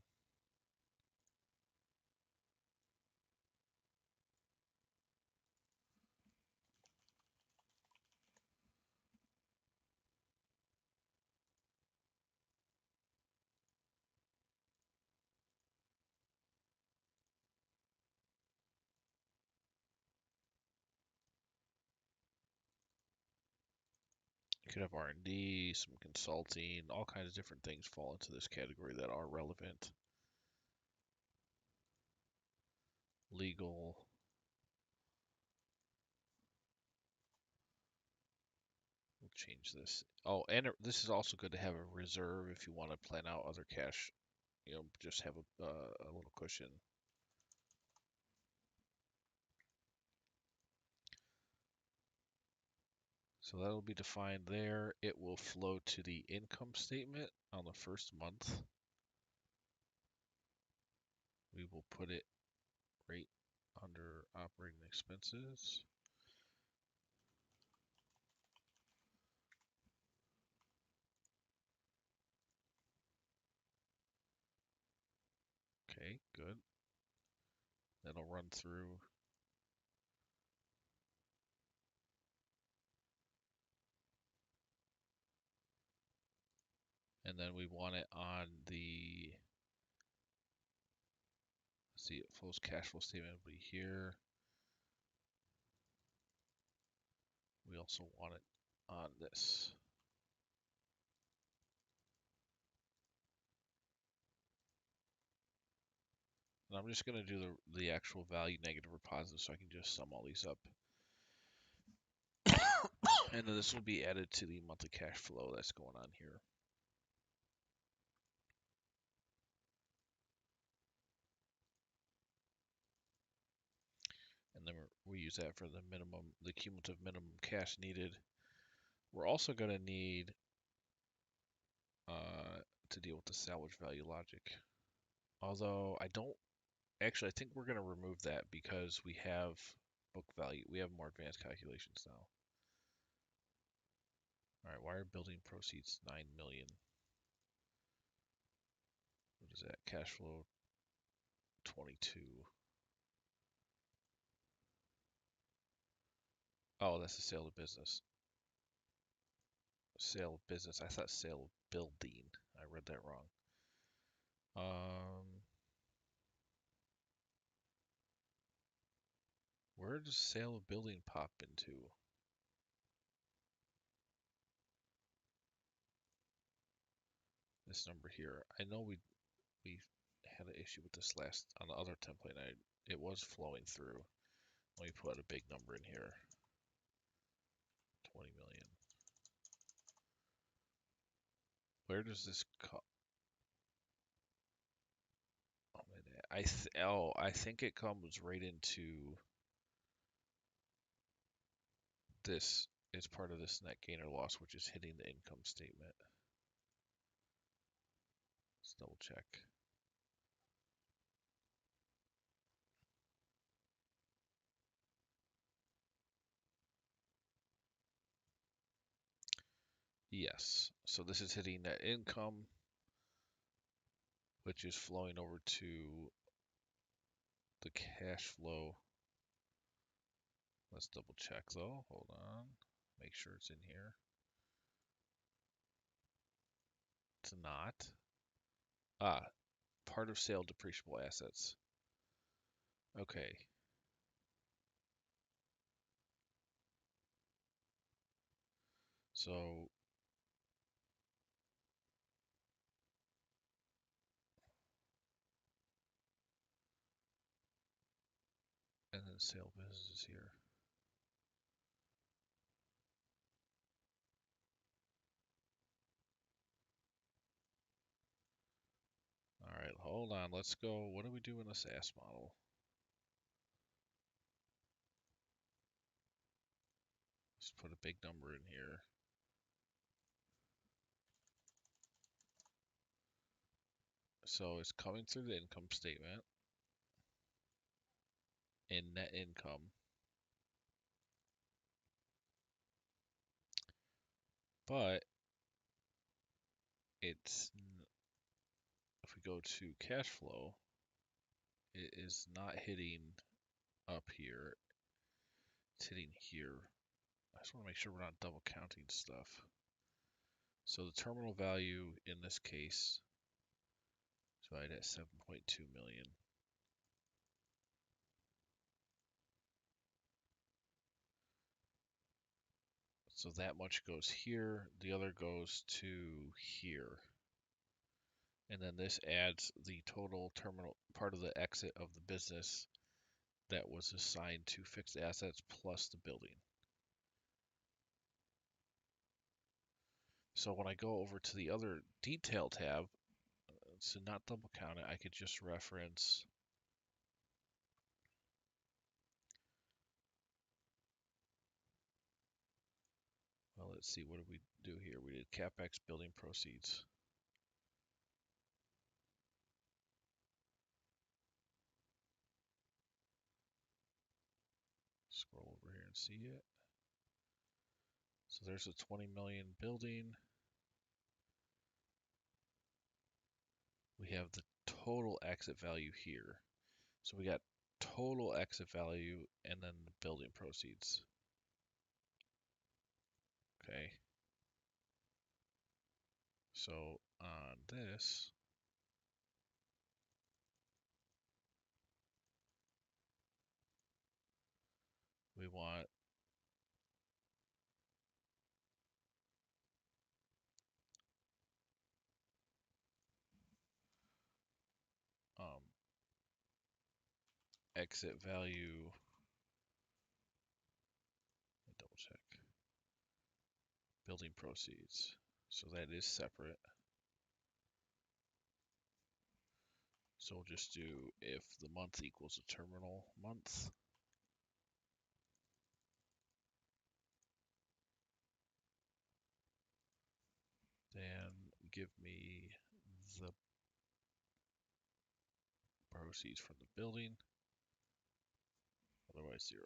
You could have R&D, some consulting, all kinds of different things fall into this category that are relevant. Legal. We'll change this. Oh, and this is also good to have a reserve if you want to plan out other cash. Just have a little cushion. So that'll be defined there. It will flow to the income statement on the first month. We will put it right under operating expenses. Okay, good. That'll run through. And then we want it on the, let's see, it flows cash flow statement will be here. We also want it on this. And I'm just going to do the actual value negative or positive so I can just sum all these up. And then this will be added to the monthly cash flow that's going on here. And then we use that for the cumulative minimum cash needed. We're also going to need to deal with the salvage value logic. Although I think we're going to remove that because we have book value. We have more advanced calculations now. All right, why are building proceeds 9 million? What is that? Cash flow 22. Oh, that's the sale of business. Sale of business. I thought sale of building. I read that wrong. Where does sale of building pop into? This number here. I know we had an issue with this last on the other template. It was flowing through. Let me put a big number in here. 20 million. Where does this come? I think it comes right into this. It's part of this net gain or loss, which is hitting the income statement. Let's double check. Yes. So this is hitting net income, which is flowing over to the cash flow. Let's double check though. Hold on. Make sure it's in here. It's not. Ah, part of sale depreciable assets. Okay. So and then sale business is here. All right, hold on. Let's go. What do we do in the SaaS model? Let's put a big number in here. So it's coming through the income statement in net income. But it's, if we go to cash flow, it is not hitting up here. It's hitting here. I just want to make sure we're not double counting stuff. So the terminal value in this case is valued at 7.2 million. So that much goes here, the other goes to here. And then this adds the total terminal part of the exit of the business that was assigned to fixed assets plus the building. So when I go over to the other detail tab, to not double count it, I could just reference well, let's see, what did we do here? We did capex, building proceeds. Scroll over here and see it. So there's a 20 million building. We have the total exit value here. So we got total exit value and then the building proceeds. Okay. So on this, we want exit value. Let me double check. Building proceeds. So that is separate. So we'll just do if the month equals a terminal month. Then give me the proceeds from the building. Otherwise 0.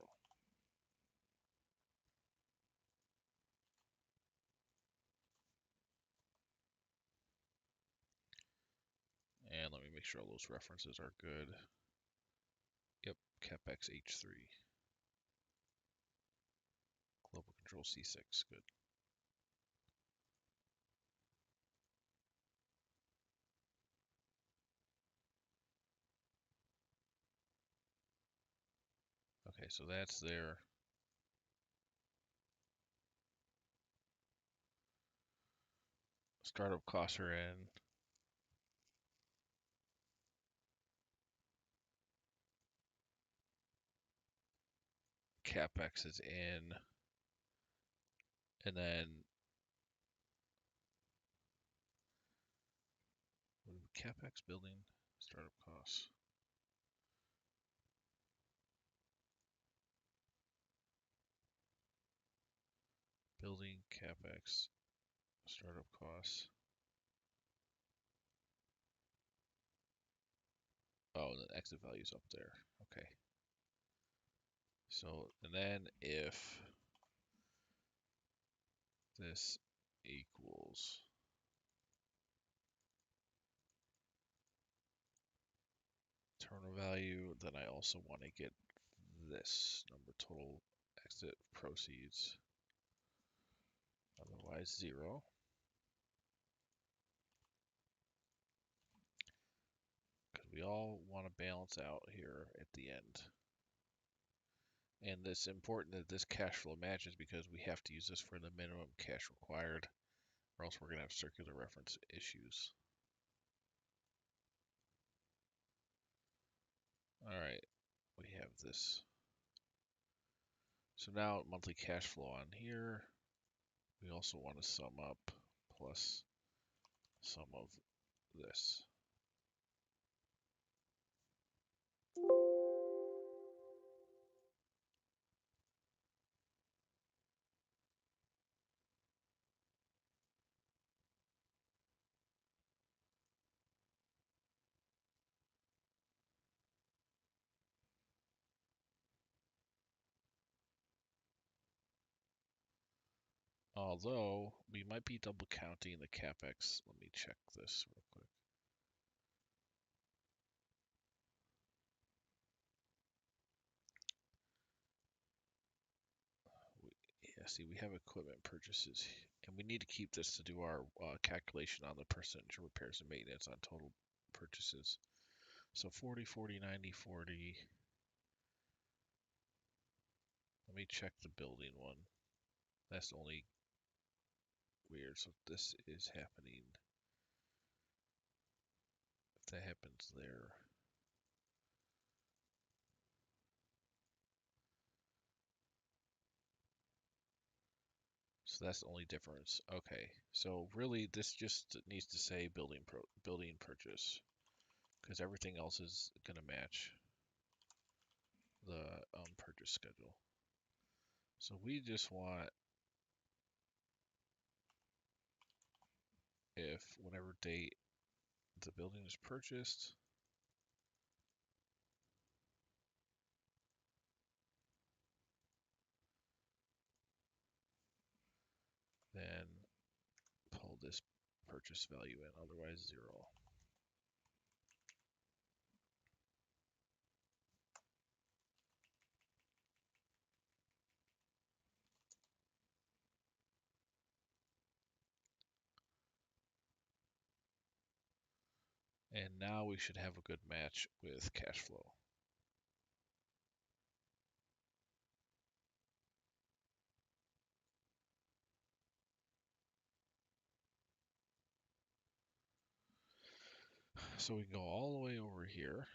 And let me make sure all those references are good. Yep, capex H3. Global control C6, good. Okay, so that's there. Startup costs are in. Capex is in. And then capex building startup costs. Building capex startup costs. Oh, the exit value is up there. Okay. So, and then if this equals terminal value. Then I also want to get this number, total exit proceeds, otherwise 0. Because we all want to balance out here at the end. And it's important that this cash flow matches because we have to use this for the minimum cash required, or else we're going to have circular reference issues. All right, we have this. So now monthly cash flow on here, we also want to sum up plus sum of this. Although we might be double counting the capex. Let me check this real quick. Yeah, see, we have equipment purchases, and we need to keep this to do our calculation on the percentage of repairs and maintenance on total purchases. So 40, 40, 90, 40. Let me check the building one. That's only weird. So this is happening. If that happens there. So that's the only difference. Okay, so really this just needs to say building purchase, because everything else is going to match the purchase schedule. So we just want if whatever date the building is purchased, then pull this purchase value in, otherwise 0. And now we should have a good match with cash flow. So we can go all the way over here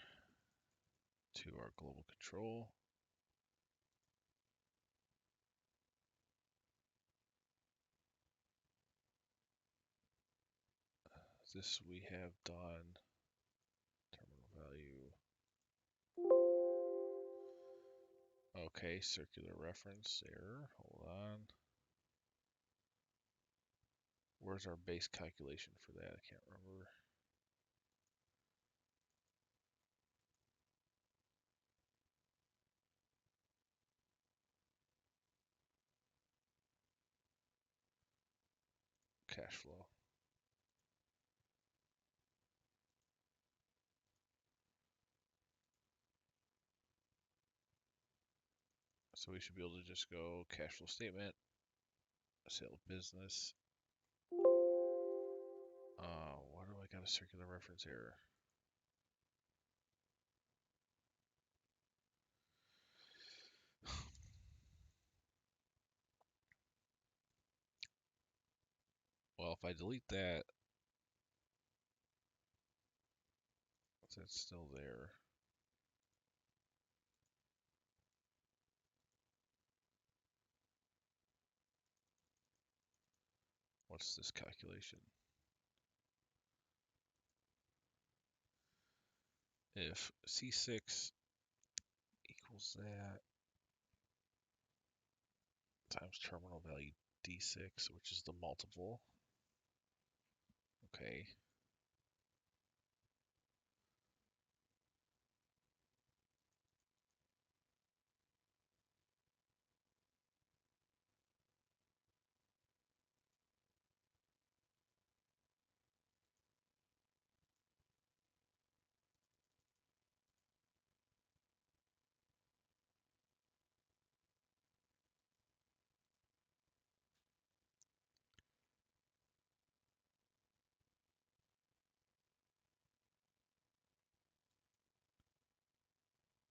to our global control. This we have done. Terminal value. Okay, circular reference error. Hold on. Where's our base calculation for that? I can't remember. Cash flow. So we should be able to just go cash flow statement, sale of business. Why do I got a circular reference error? Well, if I delete that, that's still there. What's this calculation? If C6 equals that times terminal value D6, which is the multiple. Okay.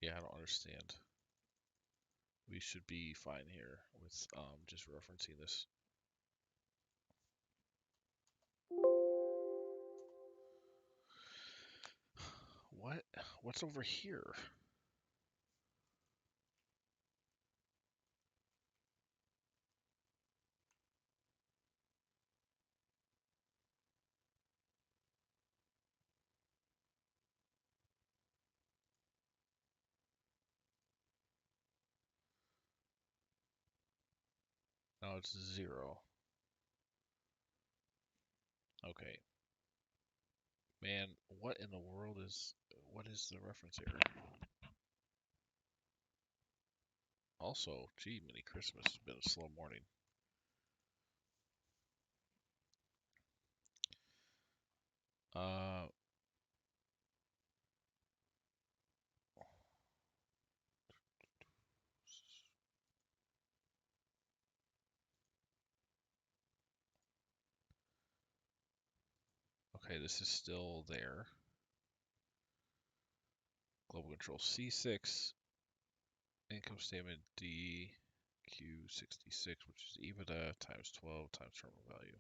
Yeah, I don't understand. We should be fine here with just referencing this. What? What's over here? No, it's 0. Okay. Man, what in the world is, what is the reference error? Also, gee, mini Christmas has been a slow morning. Uh, okay, this is still there. Global control C6, income statement DQ66, which is EBITDA times 12 times terminal value.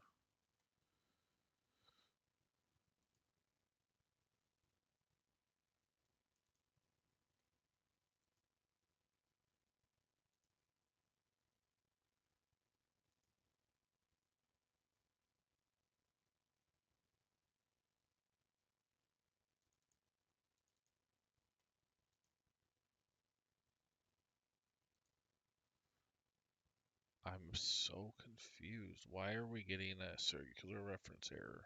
I'm so confused. Why are we getting a circular reference error?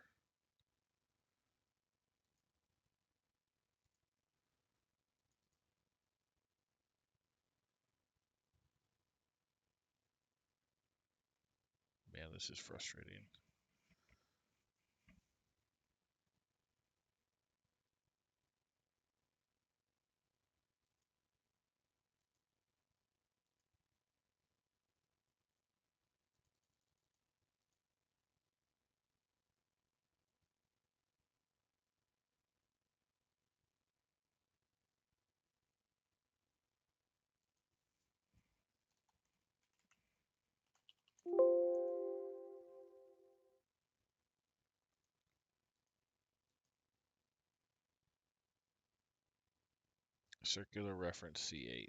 Man, this is frustrating. Circular reference C8.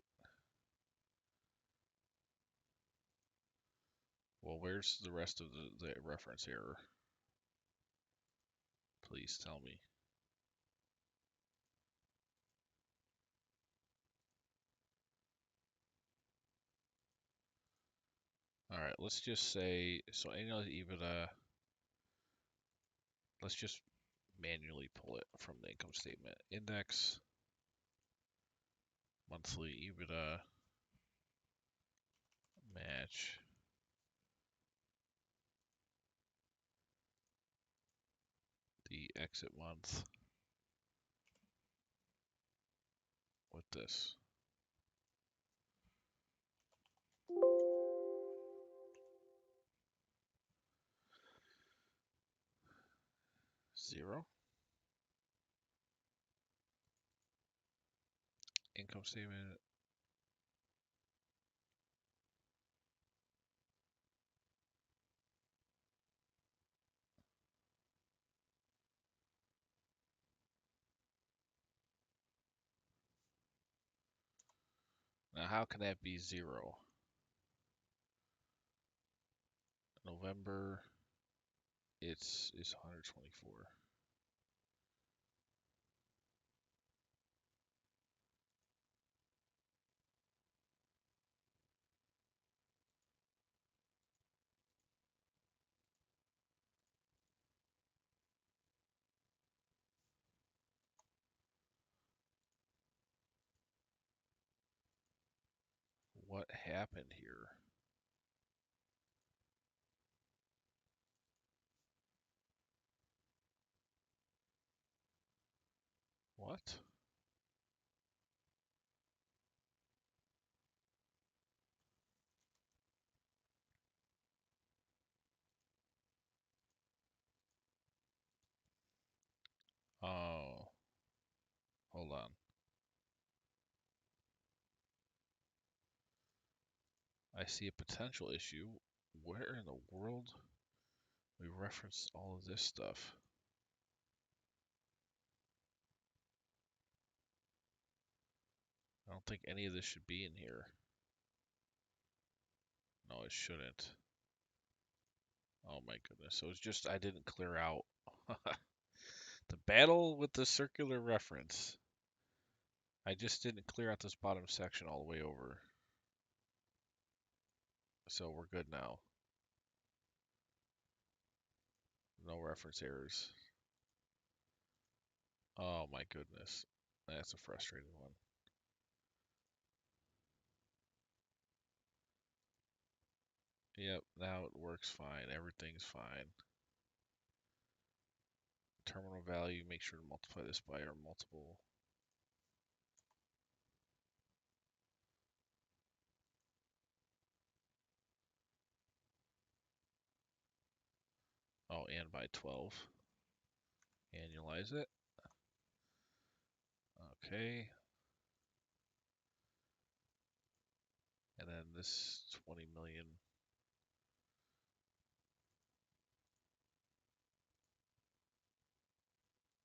Well, where's the rest of the reference error? Please tell me. All right, let's just say, so annual EBITDA, let's just manually pull it from the income statement. Index, monthly EBITDA, match, the exit month with this. Zero. Income statement. Now, how can that be 0? November, it's 124. What happened here? What? Oh, hold on. I see a potential issue. Where in the world we reference all of this stuff? I don't think any of this should be in here. No, it shouldn't. Oh my goodness. So it's just I didn't clear out the battle with the circular reference. I just didn't clear out this bottom section all the way over. So we're good now. No reference errors. Oh my goodness. That's a frustrating one. Yep, now it works fine. Everything's fine. Terminal value, make sure to multiply this by our multiple. Oh, and by 12. Annualize it. Okay. And then this 20 million.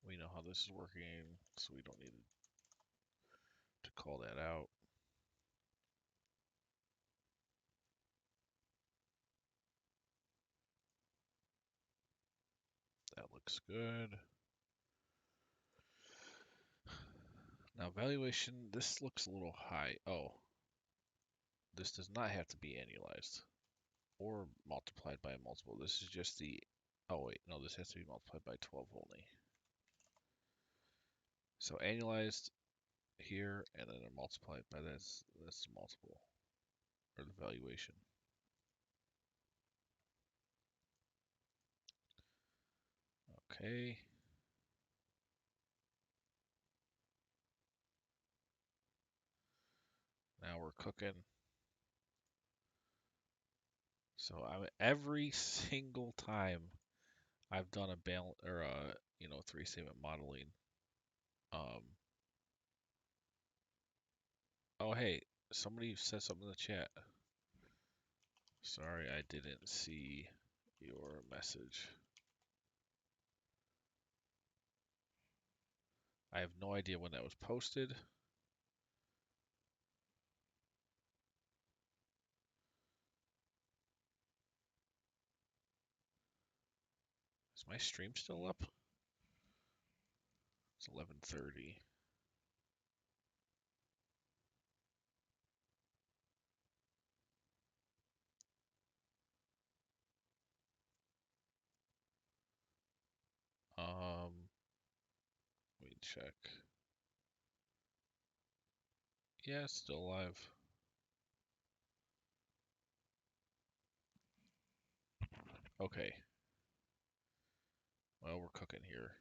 We know how this is working, so we don't need to call that out. That looks good. Now valuation, this looks a little high. Oh, this does not have to be annualized or multiplied by a multiple. This is just the, oh wait, no, this has to be multiplied by 12 only. So annualized here and then multiplied by this, that's the multiple or the valuation. Okay. Now we're cooking. So every single time I've done a balance or a three statement modeling. Um, oh hey, somebody said something in the chat. Sorry, I didn't see your message. I have no idea when that was posted. Is my stream still up? It's 11:30. Let me check. Yeah, it's still live. Okay. Well, we're cooking here.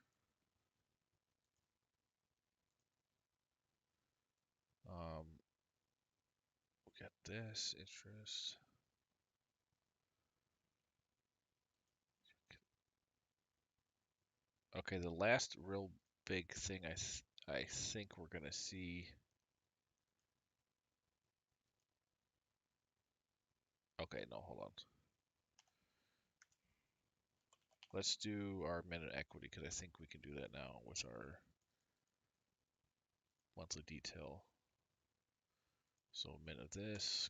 We got this interest. Okay, the last real big thing I think we're gonna see. Okay, no, hold on. Let's do our minute equity because I think we can do that now with our monthly detail. So a minute of this.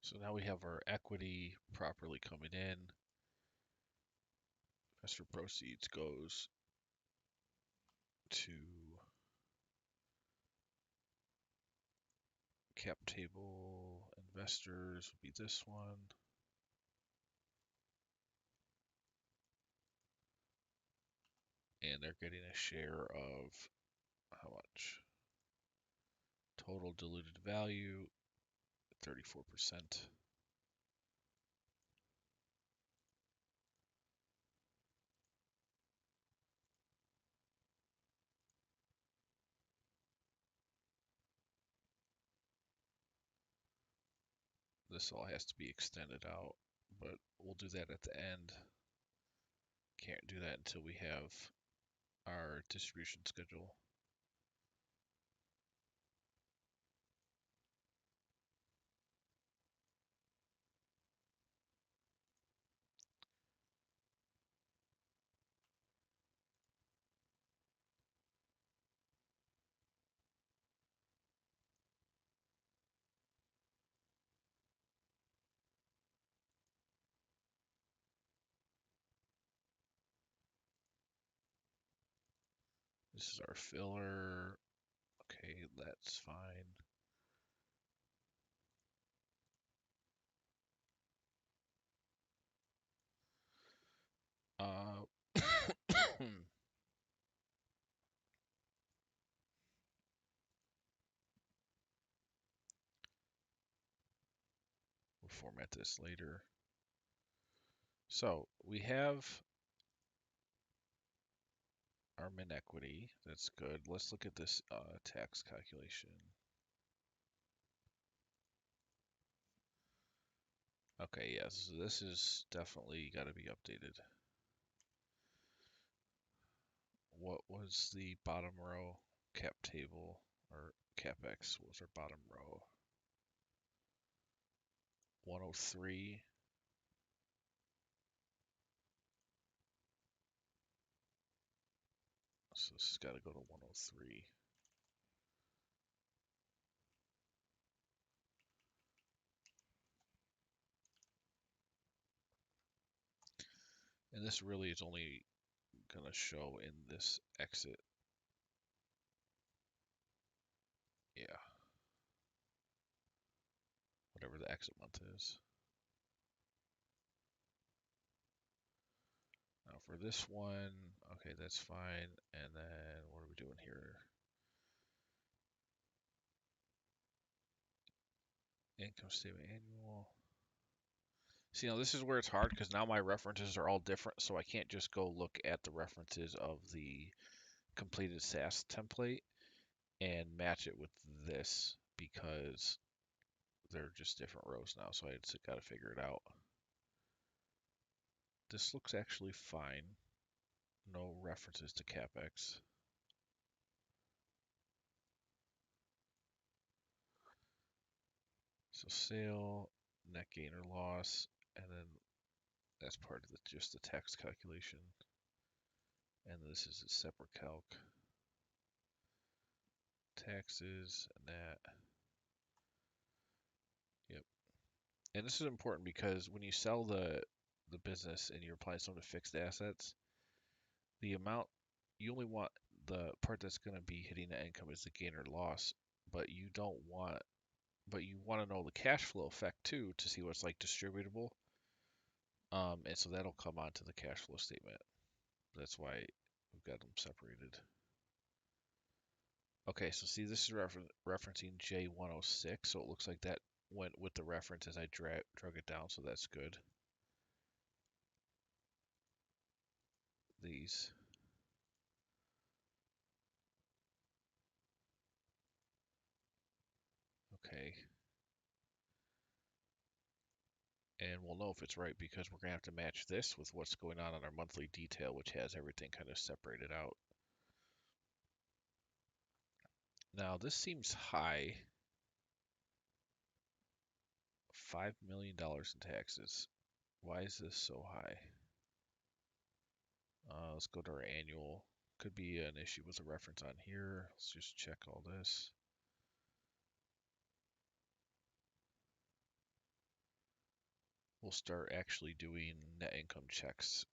So now we have our equity properly coming in. Investor proceeds goes to cap table. Investors would be this one. And they're getting a share of how much? Total diluted value, 34%. this all has to be extended out, but we'll do that at the end. Can't do that until we have our distribution schedule. This is our filler. Okay, that's fine. We'll format this later. So we have our min equity. That's good. Let's look at this tax calculation. Okay, yes, this is definitely got to be updated. What was the bottom row? Cap table or capex was our bottom row. 103. So this has got to go to 103. And this really is only going to show in this exit. Yeah. Whatever the exit month is. Now for this one, okay, that's fine. And then what are we doing here? Income statement annual. See, now this is where it's hard because now my references are all different, so I can't just go look at the references of the completed SAS template and match it with this because they're just different rows now, so I just got to figure it out. This looks actually fine. No references to capex. So sale, net gain or loss, and then that's part of just the tax calculation. And this is a separate calc. Taxes and that. Yep. And this is important because when you sell the business and you're applying some of the fixed assets, the amount you only want the part that's going to be hitting the income is the gain or loss, but you don't want but you want to know the cash flow effect too to see what's like distributable. And so that'll come onto the cash flow statement. That's why we've got them separated. Okay, so see this is referencing J106, so it looks like that went with the reference as I drug it down, so that's good. These. Okay. And we'll know if it's right because we're going to have to match this with what's going on our monthly detail, which has everything kind of separated out. Now, this seems high. $5 million in taxes. Why is this so high? Let's go to our annual. Could be an issue with the reference on here. Let's just check all this. We'll start actually doing net income checks.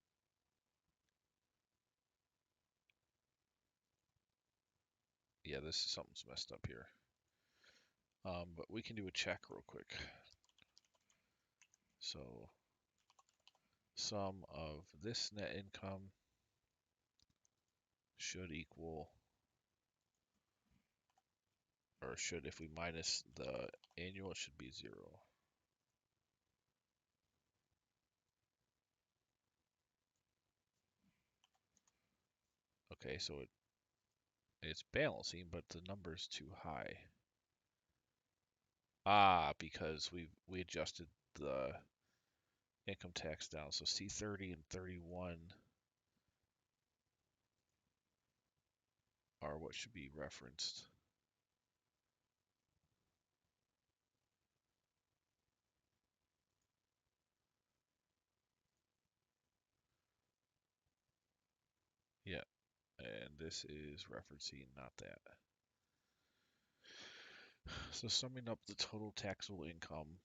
Yeah, this is something's messed up here. But we can do a check real quick. So, sum of this net income should equal, or should, if we minus the annual, it should be 0. Okay, so it's balancing, but the number is too high. Because we adjusted the income tax down. So C30 and 31 are what should be referenced. Yeah, and this is referencing not that. So summing up the total taxable income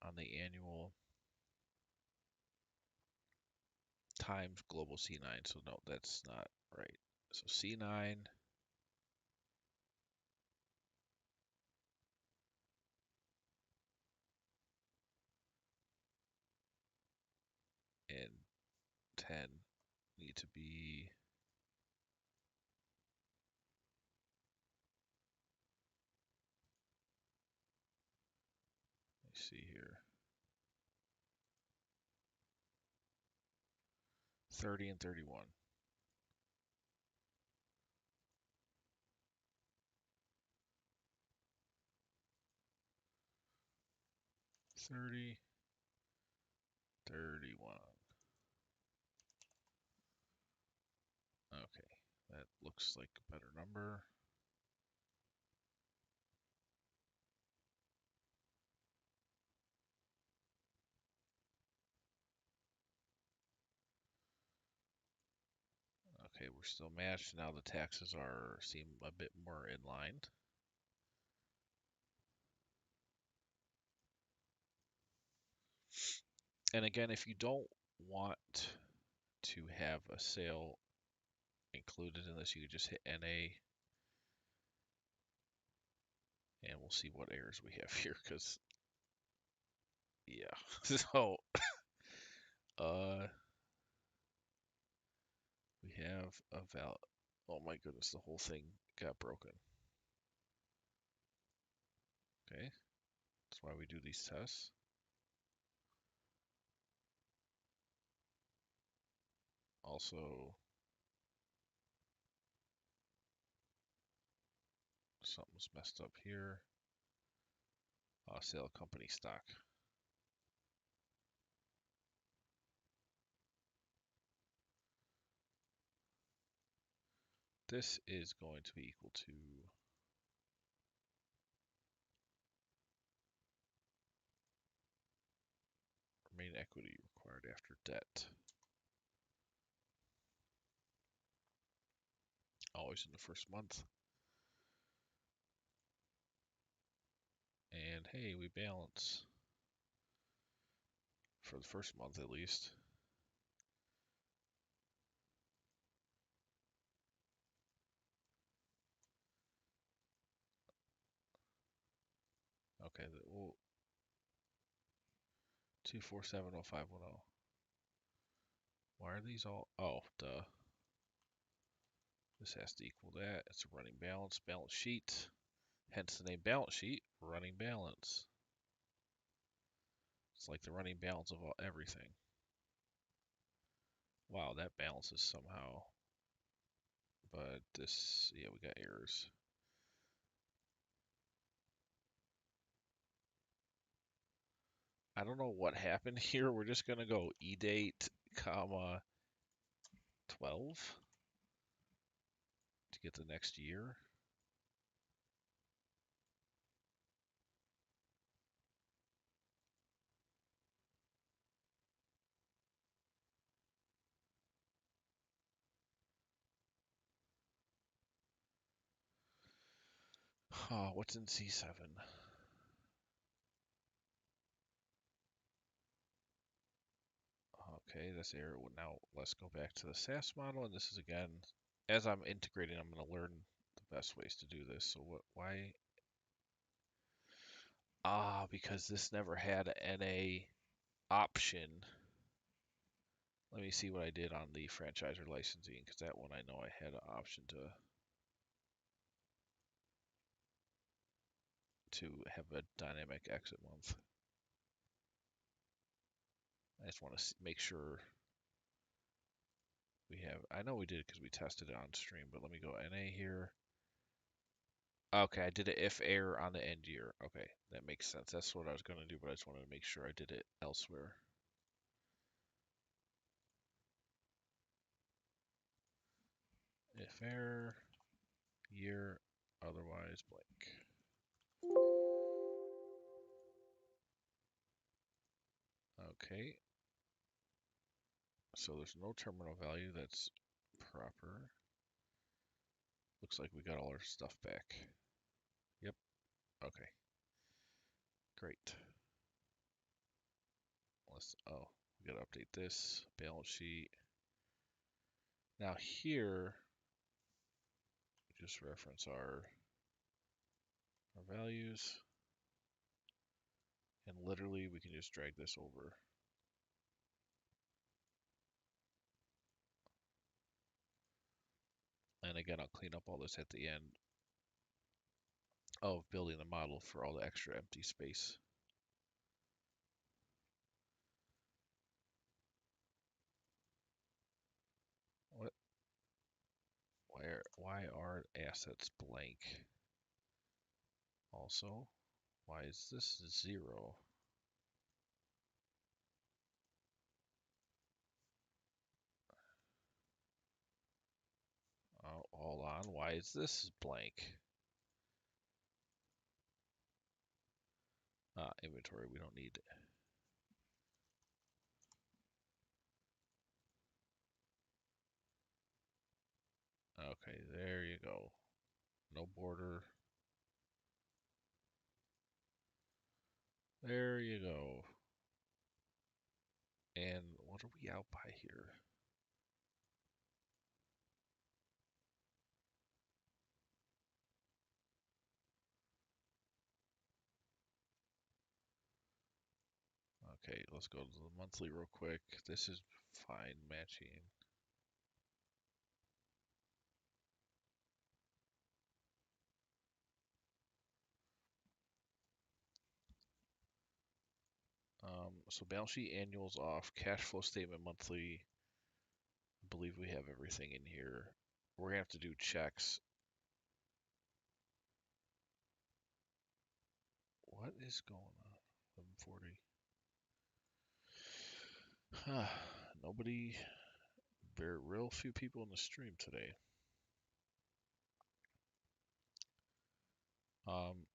on the annual times global C9. So no, that's not right. So C9 and 10 need to be, let me see here, 30 and 31. 30, 31. Okay, that looks like a better number. Okay, we're still matched. Now the taxes seem a bit more in line. And again, if you don't want to have a sale included in this, you could just hit NA and we'll see what errors we have here because yeah. So uh we have a val oh my goodness, the whole thing got broken. Okay, that's why we do these tests. Also, something's messed up here. Sale company stock. This is going to be equal to remaining equity required after debt. Always in the first month. And hey, we balance for the first month at least. Okay, we'll 2470510. Why are these all? Oh, duh. This has to equal that. It's a running balance, balance sheet. Hence the name balance sheet, running balance. It's like the running balance of everything. Wow, that balances somehow. But this, yeah, we got errors. I don't know what happened here. We're just gonna go edate, comma 12 to get the next year. Oh, what's in C7? Okay, this error. Now let's go back to the SAS model, and this is again, as I'm integrating, I'm going to learn the best ways to do this. So why? Because this never had an NA option. Let me see what I did on the franchisor licensing, because that one I know I had an option to have a dynamic exit month. I just want to make sure we have. I know we did it because we tested it on stream, but let me go NA here. Okay, I did it if error on the end year. Okay, that makes sense. That's what I was going to do, but I just wanted to make sure I did it elsewhere. If error, year, otherwise blank. Okay, so there's no terminal value. That's proper. Looks like we got all our stuff back. Yep, okay, great. Oh, we gotta update this balance sheet. Now here, just reference our values, and literally we can just drag this over. And again, I'll clean up all this at the end of building the model for all the extra empty space. What? Why are assets blank? Also, why is this 0? Hold on, why is this blank? Inventory, we don't need. Okay, there you go. No border. There you go. And what are we out by here? Okay, let's go to the monthly real quick. This is fine matching. So balance sheet annuals off, cash flow statement monthly. I believe we have everything in here. We're gonna have to do checks. What is going on? 1140. Nobody, very real few people in the stream today. Um,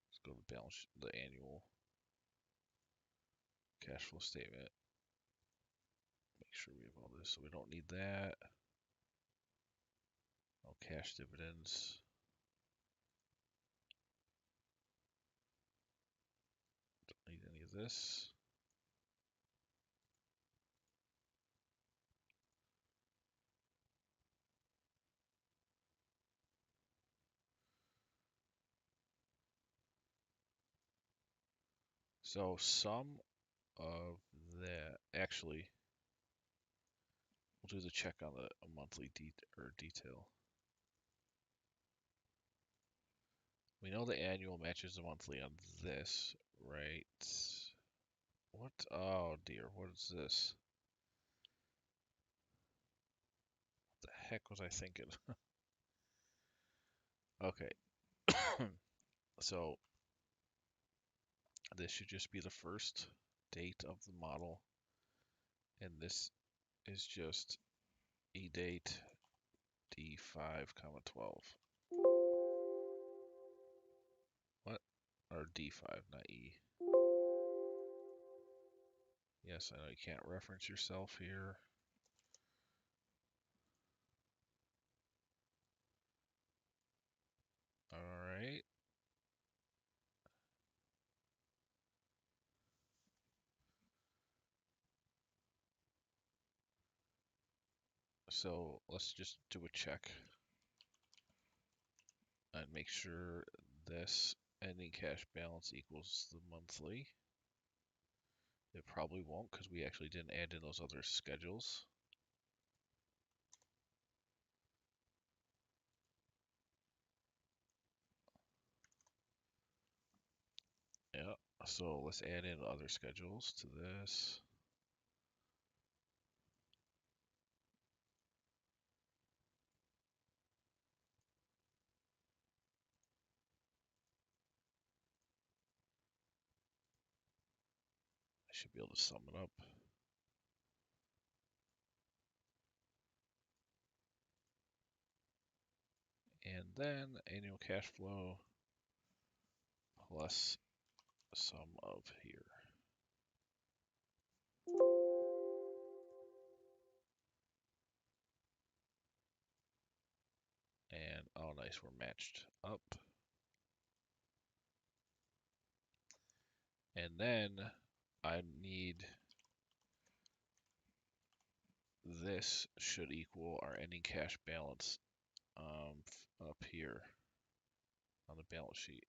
let's go to the annual cash flow statement. Make sure we have all this, so we don't need that. No cash dividends. Don't need any of this. So some of that, actually, we'll do the check on the monthly detail. We know the annual matches the monthly on this, right? What? Oh dear, what is this? What the heck was I thinking? Okay, so this should just be the first date of the model, and this is just e-date D5, 12. What? Or D5, not E. Yes, I know you can't reference yourself here. Alright. So let's just do a check and make sure this ending cash balance equals the monthly. It probably won't because we actually didn't add in those other schedules. So let's add in other schedules to this. I should be able to sum it up. And then annual cash flow plus sum of here. And oh, nice, we're matched up. And then I need this should equal our ending cash balance up here on the balance sheet.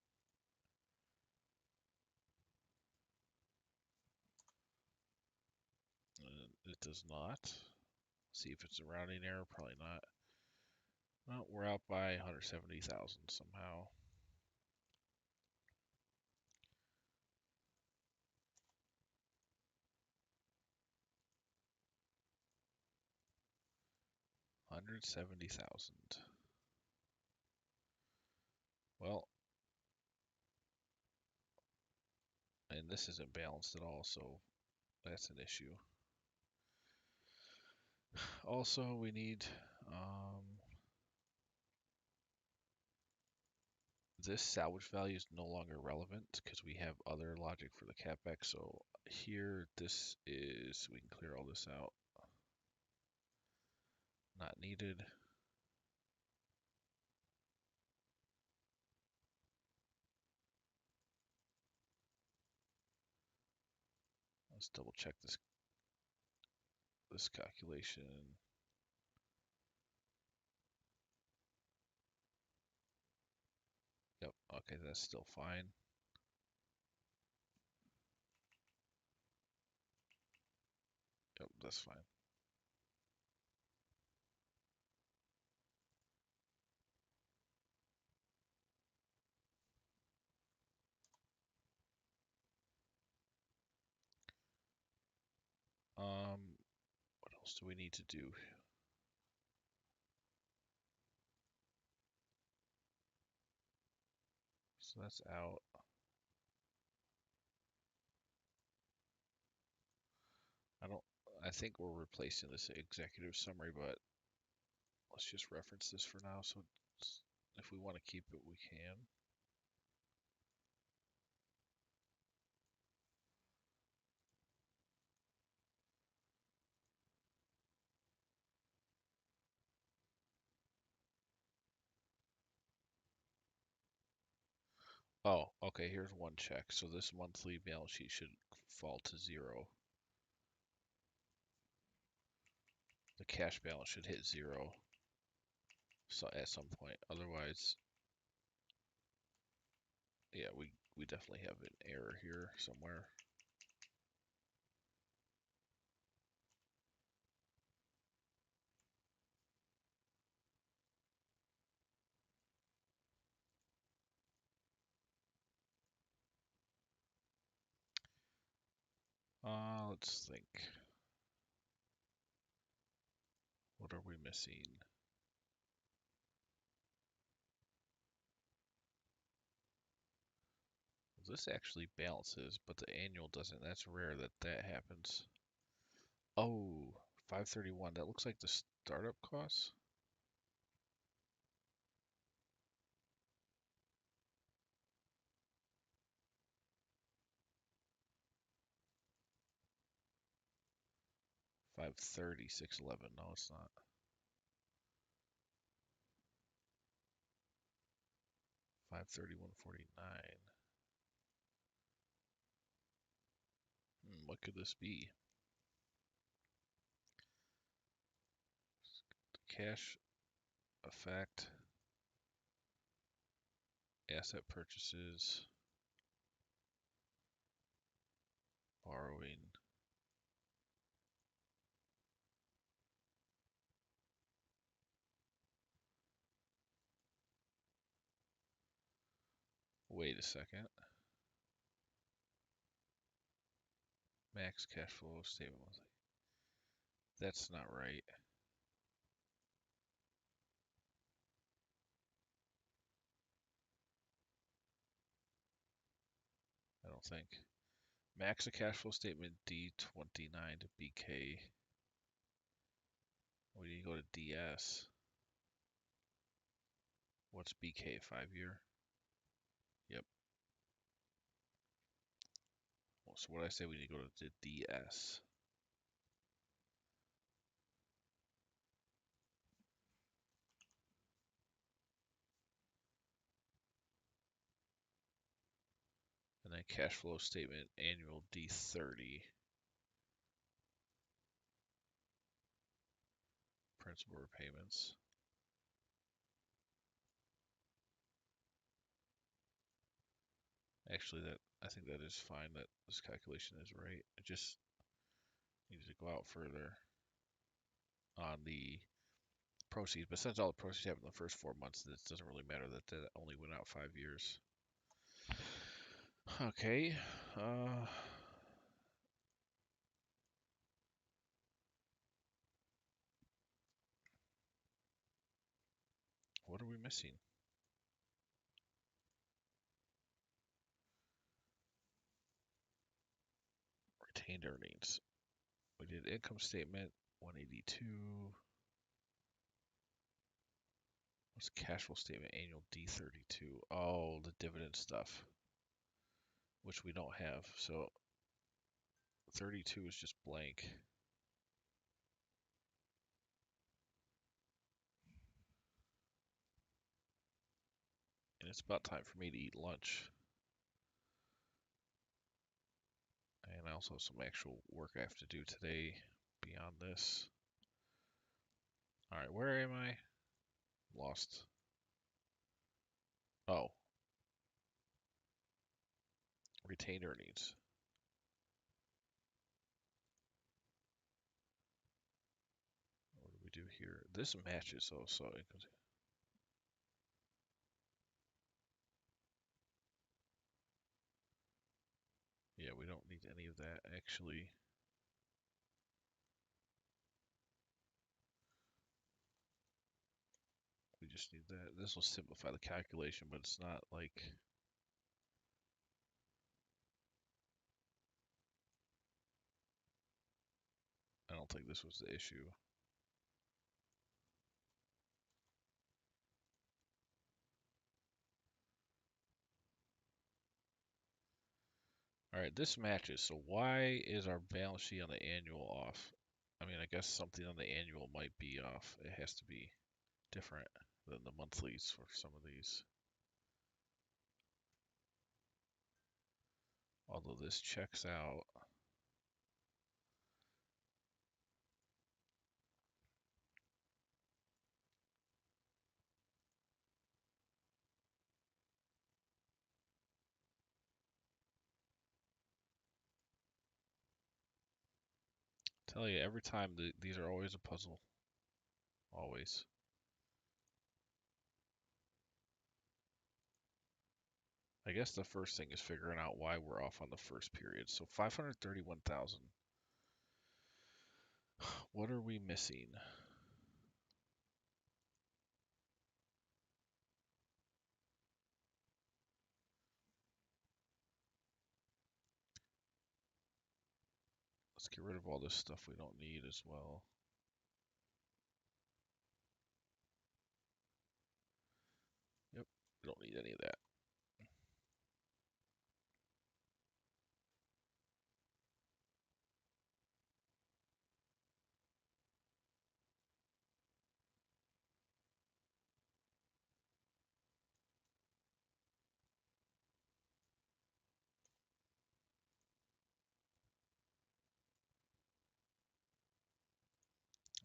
It does not. See if it's a rounding error, probably not. Well, we're out by 170,000 somehow. $170,000. Well, and this isn't balanced at all, so that's an issue. Also, we need this salvage value is no longer relevant because we have other logic for the capex. So here, this is, we can clear all this out. Not needed. Let's double check this calculation. Yep, okay, that's still fine. Yep, that's fine. What else do we need to do? So that's out. I think we're replacing this executive summary, but let's just reference this for now. So if we want to keep it, we can. Oh, okay, here's one check. So this monthly balance sheet should fall to 0. The cash balance should hit 0 so at some point. Otherwise, yeah, we definitely have an error here somewhere. Let's think. What are we missing? This actually balances, but the annual doesn't. That's rare that that happens. Oh, 531. That looks like the startup costs. $530,611. No, it's not. 531.49. What could this be? Cash effect, asset purchases, borrowing. Wait a second. Max cash flow statement. That's not right. I don't think. Max a cash flow statement D29 to BK. We need to go to DS. What's BK? 5-year? Yep. Well, so what I say we need to go to the DS. And then cash flow statement annual D30. Principal repayments. Actually, I think that is fine. That this calculation is right. It just needs to go out further on the proceeds. But since all the proceeds happen in the first 4 months, it doesn't really matter that only went out 5 years. Okay. What are we missing? Retained earnings. We did income statement 182. What's cash flow statement annual D32? Oh, the dividend stuff, which we don't have. So 32 is just blank. And it's about time for me to eat lunch. And I also have some actual work I have to do today beyond this. Alright, where am I? Lost. Oh. Retained earnings. What do we do here? This matches also. Yeah, we don't need any of that actually. We just need that. This will simplify the calculation, but it's not like... I don't think this was the issue. Alright, this matches. So why is our balance sheet on the annual off? I mean, I guess something on the annual might be off. It has to be different than the monthlies for some of these. Although this checks out. Tell you, every time these are always a puzzle. Always. I guess the first thing is figuring out why we're off on the first period. So 531,000. What are we missing? Let's get rid of all this stuff we don't need as well. Yep, we don't need any of that.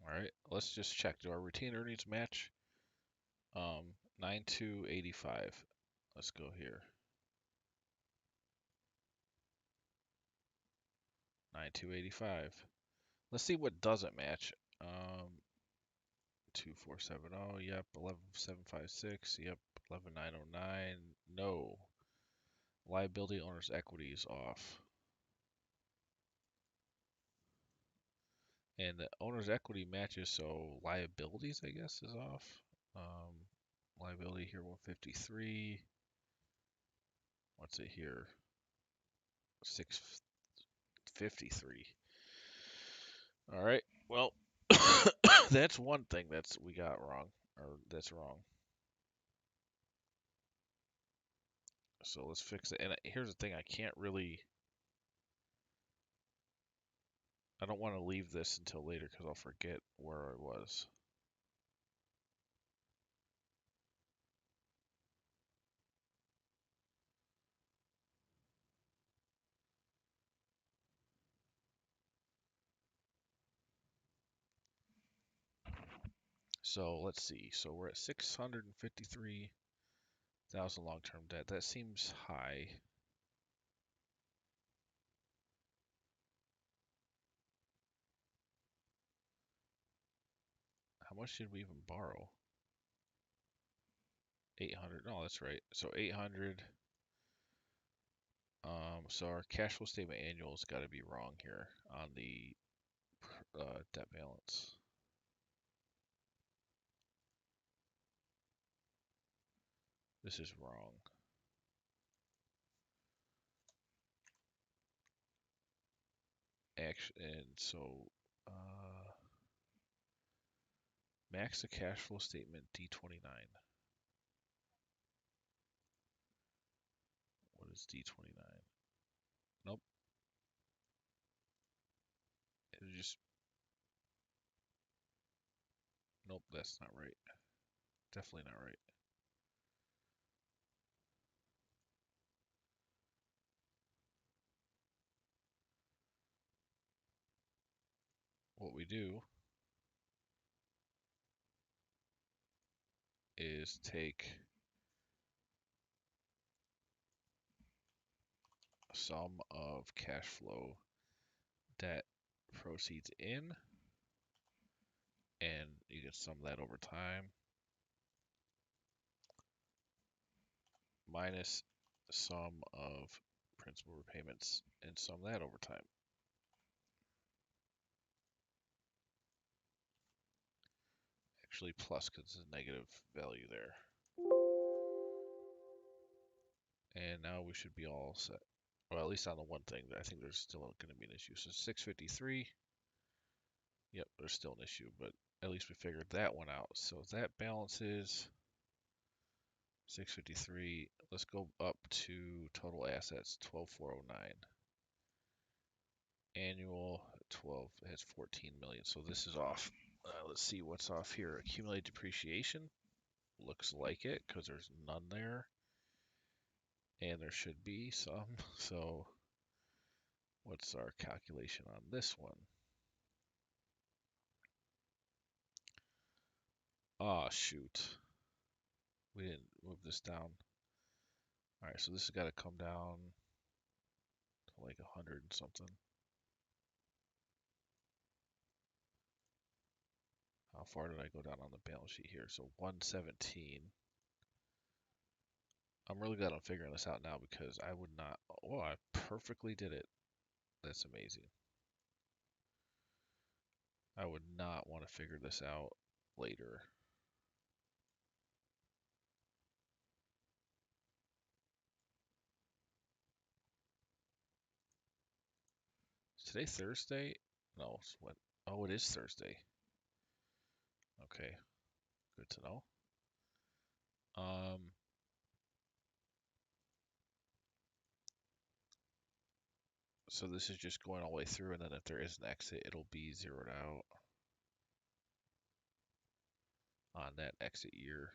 All right, let's just check. Do our retained earnings match? 9285. Let's go here. 9285. Let's see what doesn't match. 2470. Yep. 11756. Yep. 11909. No. Liability owner's equity is off. And the owner's equity matches, so liabilities, I guess, is off. Liability here 153. What's it here? 653. All right. Well, that's one thing that's we got wrong, or that's wrong. So let's fix it. And here's the thing: I don't want to leave this until later because I'll forget where I was. So let's see. So we're at 653,000 long-term debt. That seems high. How much did we even borrow? 800. No, that's right. So 800. So our cash flow statement annual's got to be wrong here on the debt balance. This is wrong. Actually, and so max the cash flow statement D29. What is D29? Nope. It just nope. That's not right. Definitely not right. What we do is take sum of cash flow debt proceeds in, and you can sum that over time, minus sum of principal repayments and sum that over time. Actually plus because it's a negative value there. And now we should be all set. Well, at least on the one thing, I think there's still going to be an issue. So 653, yep, there's still an issue, but at least we figured that one out. So that balance is 653. Let's go up to total assets, 12,409. Annual 12 has 14 million, so this is off. Let's see what's off here. Accumulated depreciation looks like it because there's none there, and there should be some. So what's our calculation on this one? Ah, shoot. We didn't move this down. All right, so this has got to come down to like 100 and something. How far did I go down on the balance sheet here? So 117. I'm really glad I'm figuring this out now because I would not. Oh, I perfectly did it. That's amazing. I would not want to figure this out later. Is today Thursday? No, it's what? Oh, it is Thursday. Okay, good to know. Um, so this is just going all the way through, and then if there is an exit, it'll be zeroed out on that exit year.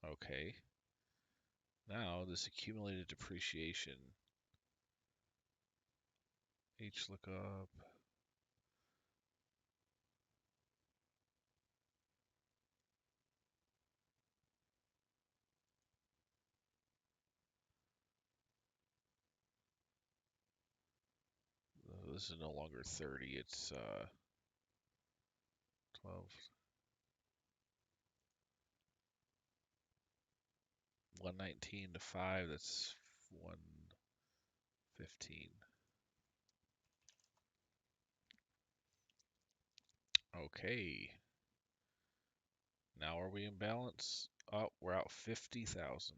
Okay. Now this accumulated depreciation. HLOOKUP. This is no longer 30. It's 12. 119 to 5, that's 115. Okay. Now are we in balance? Oh, we're out 50,000.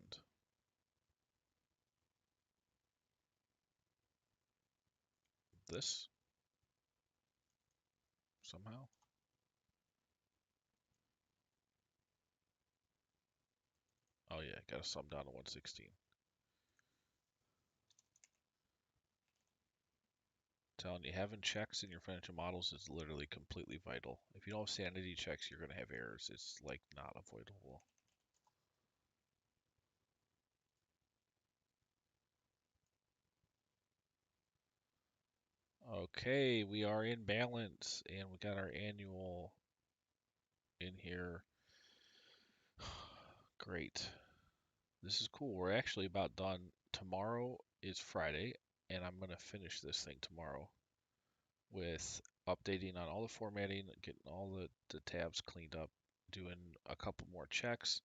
This somehow. Oh yeah, got to sum down to 116. Telling you, having checks in your financial models is literally completely vital. If you don't have sanity checks, you're going to have errors. It's like not avoidable. Okay, we are in balance and we got our annual in here. Great. This is cool. We're actually about done. Tomorrow is Friday, and I'm going to finish this thing tomorrow with updating on all the formatting, getting all the tabs cleaned up, doing a couple more checks.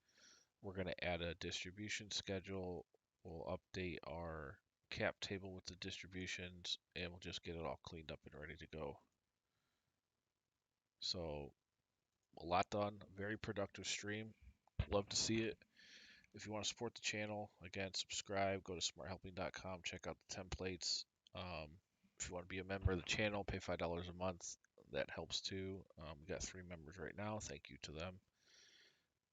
We're going to add a distribution schedule. We'll update our cap table with the distributions, and we'll just get it all cleaned up and ready to go. So, a lot done. Very productive stream. Love to see it. If you want to support the channel, again, subscribe. Go to smarthelping.com. Check out the templates. Um, if you want to be a member of the channel, pay $5 a month. That helps too. We got 3 members right now. Thank you to them.